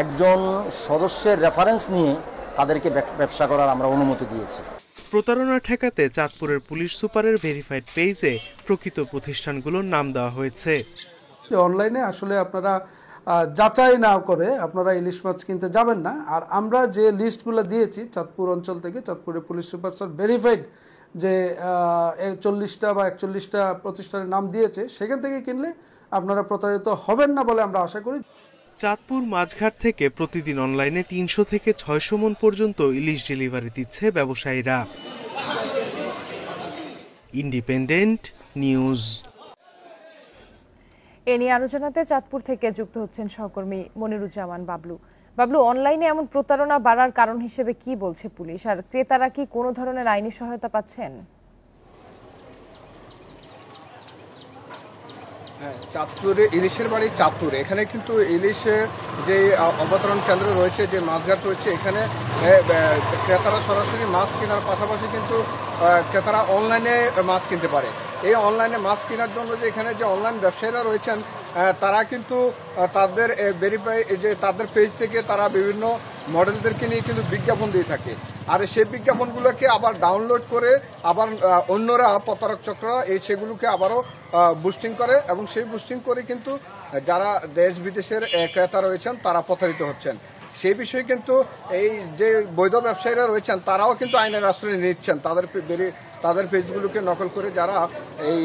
একজন সদস্যের রেফারেন্স নিয়ে তাদেরকে ব্যবসা করার আমরা অনুমতি দিয়েছি। প্রতারণা ঠেকাতে চাঁদপুরের পুলিশ সুপারের ভেরিফাইড পেজে প্রকৃত প্রতিষ্ঠানগুলোর নাম দেওয়া হয়েছে। অনলাইনে আসলে আপনারা যাচাই না করে আপনারা ইলিশ মাছ কিনতে যাবেন না। আর আমরা যে লিস্টগুলো দিয়েছি চাঁদপুর অঞ্চল থেকে, চাঁদপুরের পুলিশ সুপার স্যার ভেরিফাইড যে 40টা বা 41টা প্রতিষ্ঠানের নাম দিয়েছে, সেখান থেকে কিনলে আপনারা প্রতারিত হবেন না বলে আমরা আশা করি। চাঁদপুর মাছঘাট থেকে প্রতিদিন অনলাইনে 300 থেকে 600 মণ পর্যন্ত ইলিশ ডেলিভারি দিচ্ছে ব্যবসায়ীরা। Independent news. এ নিয়ে আলোচনাতে চাঁদপুর থেকে যুক্ত হচ্ছেন সহকর্মী মনিরুজ্জামান বাবলু। বাবলু, অনলাইনে এমন প্রতারণা বাড়ার কারণ হিসেবে কি বলছে পুলিশ, আর ক্রেতারা কি কোনো ধরনের আইনি সহায়তা পাচ্ছেন? চাঁদপুরে ইলিশের বাড়ি চাঁদপুরে, এখানে কিন্তু ইলিশের যে অবতরণ কেন্দ্র রয়েছে, যে মাছঘাট রয়েছে, এখানে ক্রেতারা সরাসরি মাছ কেনার পাশাপাশি কিন্তু ক্রেতারা অনলাইনে মাছ কিনতে পারে। এই অনলাইনে মাছ কেনার জন্য যে এখানে যে অনলাইন ব্যবসায়ীরা রয়েছেন, তারা কিন্তু তাদের ভেরিফাই যে তাদের পেজ থেকে তারা বিভিন্ন মডেলদেরকে নিয়ে কিন্তু বিজ্ঞাপন দিয়ে থাকে। আর সেই বিজ্ঞাপনগুলোকে আবার ডাউনলোড করে আবার অন্যরা প্রতারক চক্ররা সেগুলোকে আবারও বুস্টিং করে, এবং সেই বুস্টিং করে কিন্তু যারা দেশ বিদেশের ক্রেতা রয়েছেন তারা প্রতারিত হচ্ছেন। সেই বিষয়ে কিন্তু এই যে বৈধ ব্যবসায়ীরা রয়েছেন তারাও কিন্তু আইনের আশ্রয় নিচ্ছেন, তাদের পেজগুলোকে নকল করে যারা এই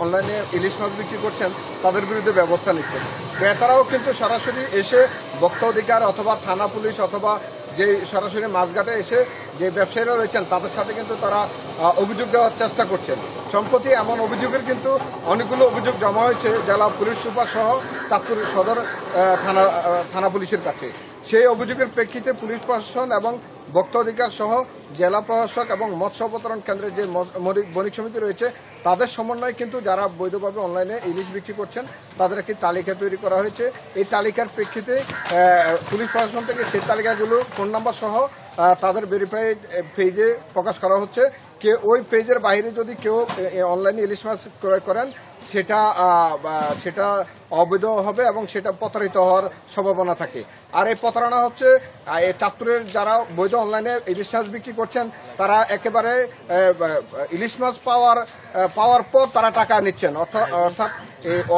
অনলাইনে ইলিশ মাছ বিক্রি করছেন তাদের বিরুদ্ধে ব্যবস্থা নিচ্ছেন। ক্রেতারাও কিন্তু সরাসরি এসে ভোক্তা অধিকার অথবা থানা পুলিশ অথবা যে সরাসরি মাছঘাটে এসে যে ব্যবসায়ীরা রয়েছেন তাদের সাথে কিন্তু তারা অভিযোগ দেওয়ার চেষ্টা করছেন। সম্প্রতি এমন অভিযোগের কিন্তু অনেকগুলো অভিযোগ জমা হয়েছে জেলা পুলিশ সুপার সহ চাঁদপুর সদর থানা পুলিশের কাছে। সেই অভিযোগের প্রেক্ষিতে পুলিশ প্রশাসন এবং ভোক্তা অধিকার সহ জেলা প্রশাসক এবং মৎস্য অবতরণ কেন্দ্রের যে বণিক সমিতি রয়েছে তাদের সমন্বয়ে কিন্তু যারা বৈধভাবে অনলাইনে ইলিশ বিক্রি করছেন তাদের একটি তালিকা তৈরি করা হয়েছে। এই তালিকার প্রেক্ষিতে পুলিশ প্রশাসন থেকে সেই তালিকাগুলো ফোন নাম্বার সহ তাদের ভেরিফাইড পেজে প্রকাশ করা হচ্ছে। ওই পেজের বাইরে যদি কেউ অনলাইনে ইলিশ মাছ ক্রয় করেন সেটা অবৈধ হবে এবং সেটা প্রতারিত হওয়ার সম্ভাবনা থাকে। আর এই প্রতারণা হচ্ছে চাঁদপুরের যারা বৈধ অনলাইনে ইলিশ মাছ বিক্রি করছেন তারা একেবারে ইলিশ মাছ পাওয়ার পর তারা টাকা নিচ্ছেন, অর্থাৎ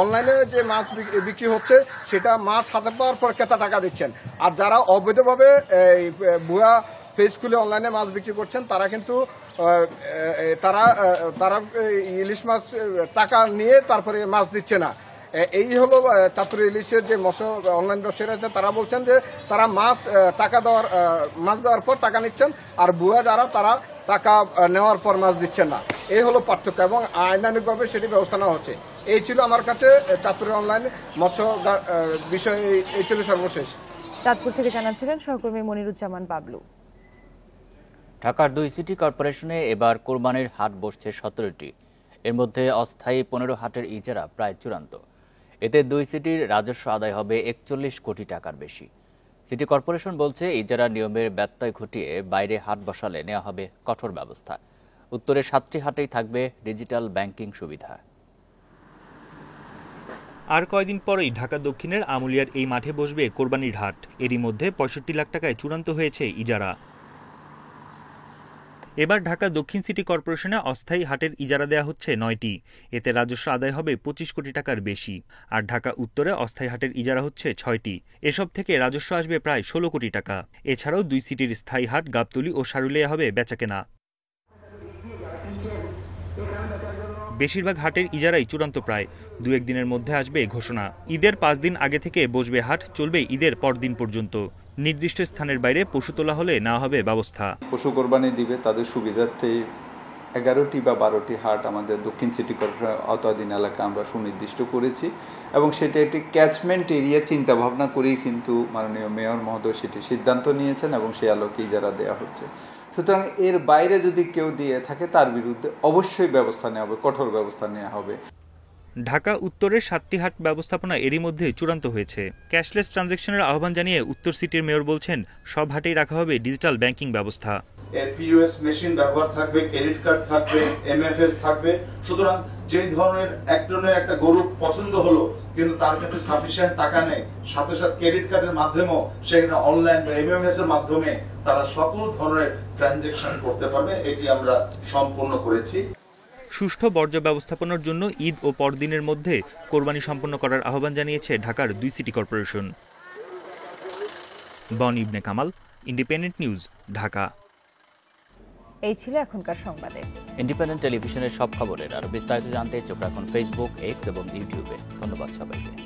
অনলাইনে যে মাছ বিক্রি হচ্ছে সেটা মাছ হাতে পাওয়ার পর ক্রেতা টাকা দিচ্ছেন। আর যারা অবৈধভাবে ভুয়া পেজ খুলে অনলাইনে মাছ বিক্রি করছেন তারা কিন্তু তারা ইলিশ মাছ টাকা নিয়ে তারপরে মাছ দিচ্ছে না। এই হলো চাঁদপুর ইলিশের যে মৎস্য অনলাইন ব্যবসায়ীরা আছে তারা বলছেন যে তারা মাছ দেওয়ার পর টাকা নিচ্ছেন, আর ভুয়া যারা তারা টাকা নেওয়ার পর মাছ দিচ্ছেন না। এই হলো পার্থক্য এবং আইনানুগভাবে সেটি ব্যবস্থা নেওয়া হচ্ছে। এই ছিল আমার কাছে চাঁদপুরের অনলাইন মৎস্য বিষয়, এই ছিল সর্বশেষ। চাঁদপুর থেকে জানাচ্ছিলেন সহকর্মী মনিরুজ্জামান বাবলু। ঢাকার 2 সিটি কর্পোরেশনে এবার কোরবানির হাট বসছে 17টি, এর মধ্যে অস্থায়ী 15 হাটের ইজারা প্রায় চূড়ান্ত। এতে 2 সিটির রাজস্ব আদায় হবে 41 কোটি টাকার বেশি। সিটি কর্পোরেশন বলছে ইজারা নিয়মের ব্যত্যয় ঘটিয়ে বাইরে হাট বসালে নেওয়া হবে কঠোর ব্যবস্থা। উত্তরে 7টি হাটেই থাকবে ডিজিটাল ব্যাংকিং সুবিধা। আর কয়দিন পরেই ঢাকা দক্ষিণের আমুলিয়ার এই মাঠে বসবে কোরবানির হাট। এরই মধ্যে 65 লাখ টাকায় চূড়ান্ত হয়েছে ইজারা। এবার ঢাকা দক্ষিণ সিটি কর্পোরেশনে অস্থায়ী হাটের ইজারা দেয়া হচ্ছে 9টি। এতে রাজস্ব আদায় হবে 25 কোটি টাকার বেশি। আর ঢাকা উত্তরে অস্থায়ী হাটের ইজারা হচ্ছে 6টি। এসব থেকে রাজস্ব আসবে প্রায় 16 কোটি টাকা। এছাড়াও 2 সিটির স্থায়ী হাট গাবতলী ও সারুলিয়া হবে বেচাকেনা। বেশিরভাগ হাটের ইজারাই চূড়ান্ত, প্রায় 2-1 দিনের মধ্যে আসবে ঘোষণা। ঈদের 5 দিন আগে থেকে বসবে হাট, চলবে ঈদের পরদিন পর্যন্ত। নির্দিষ্ট স্থানের বাইরে পশু তোলা হলে নেওয়া হবে ব্যবস্থা। পশু কোরবানি দিবে তাদের সুবিধার্থে 11টি বা 12টি হাট আমাদের দক্ষিণ সিটি কর্পোরেশন আওতাধীন এলাকা আমরা সুনির্দিষ্ট করেছি, এবং সেটা একটি ক্যাচমেন্ট এরিয়া চিন্তা ভাবনা করেই কিন্তু মাননীয় মেয়র মহোদয় সেটি সিদ্ধান্ত নিয়েছেন এবং সেই আলোকে ইজারা দেওয়া হচ্ছে। সুতরাং এর বাইরে যদি কেউ দিয়ে থাকে তার বিরুদ্ধে অবশ্যই ব্যবস্থা নেওয়া হবে, কঠোর ব্যবস্থা নেওয়া হবে। ঢাকা উত্তরের 7টি হাট ব্যবস্থাপনা এরই মধ্যে চূড়ান্ত হয়েছে। ক্যাশলেস ট্রানজ্যাকশনের আহ্বান জানিয়ে উত্তর সিটির মেয়র বলছেন সব হাটেই রাখা হবে ডিজিটাল ব্যাংকিং ব্যবস্থা। পিওএস মেশিন ব্যবহার থাকবে, ক্রেডিট কার্ড থাকবে, এমএফএস থাকবে। সুতরাং যে ধরনের একজনের একটা গরু পছন্দ হলো কিন্তু তার কাছে সাফিসিয়েন্ট টাকা নেই, সাথে সাথে ক্রেডিট কার্ডের মাধ্যমেও সেখানে অনলাইন বা এমএমএস এর মাধ্যমে তারা সকল ধরনের ট্রানজাকশন করতে পারবে, এটি আমরা সম্পূর্ণ করেছি। সুষ্ঠু বর্জ্য ব্যবস্থাপনার জন্য ঈদ ও পরদিনের মধ্যে কোরবানি সম্পন্ন করার আহ্বান জানিয়েছে ঢাকার 2 সিটি কর্পোরেশন। বন ইবনে কামাল, ইন্ডিপেন্ডেন্ট নিউজ, ঢাকা। এই ছিল এখনকার সংবাদে। ইন্ডিপেন্ডেন্ট টেলিভিশনের সব খবরের আরো বিস্তারিত জানতে চোখ রাখুন ফেসবুক, এক্স এবং ইউটিউবে। ধন্যবাদ সবাইকে।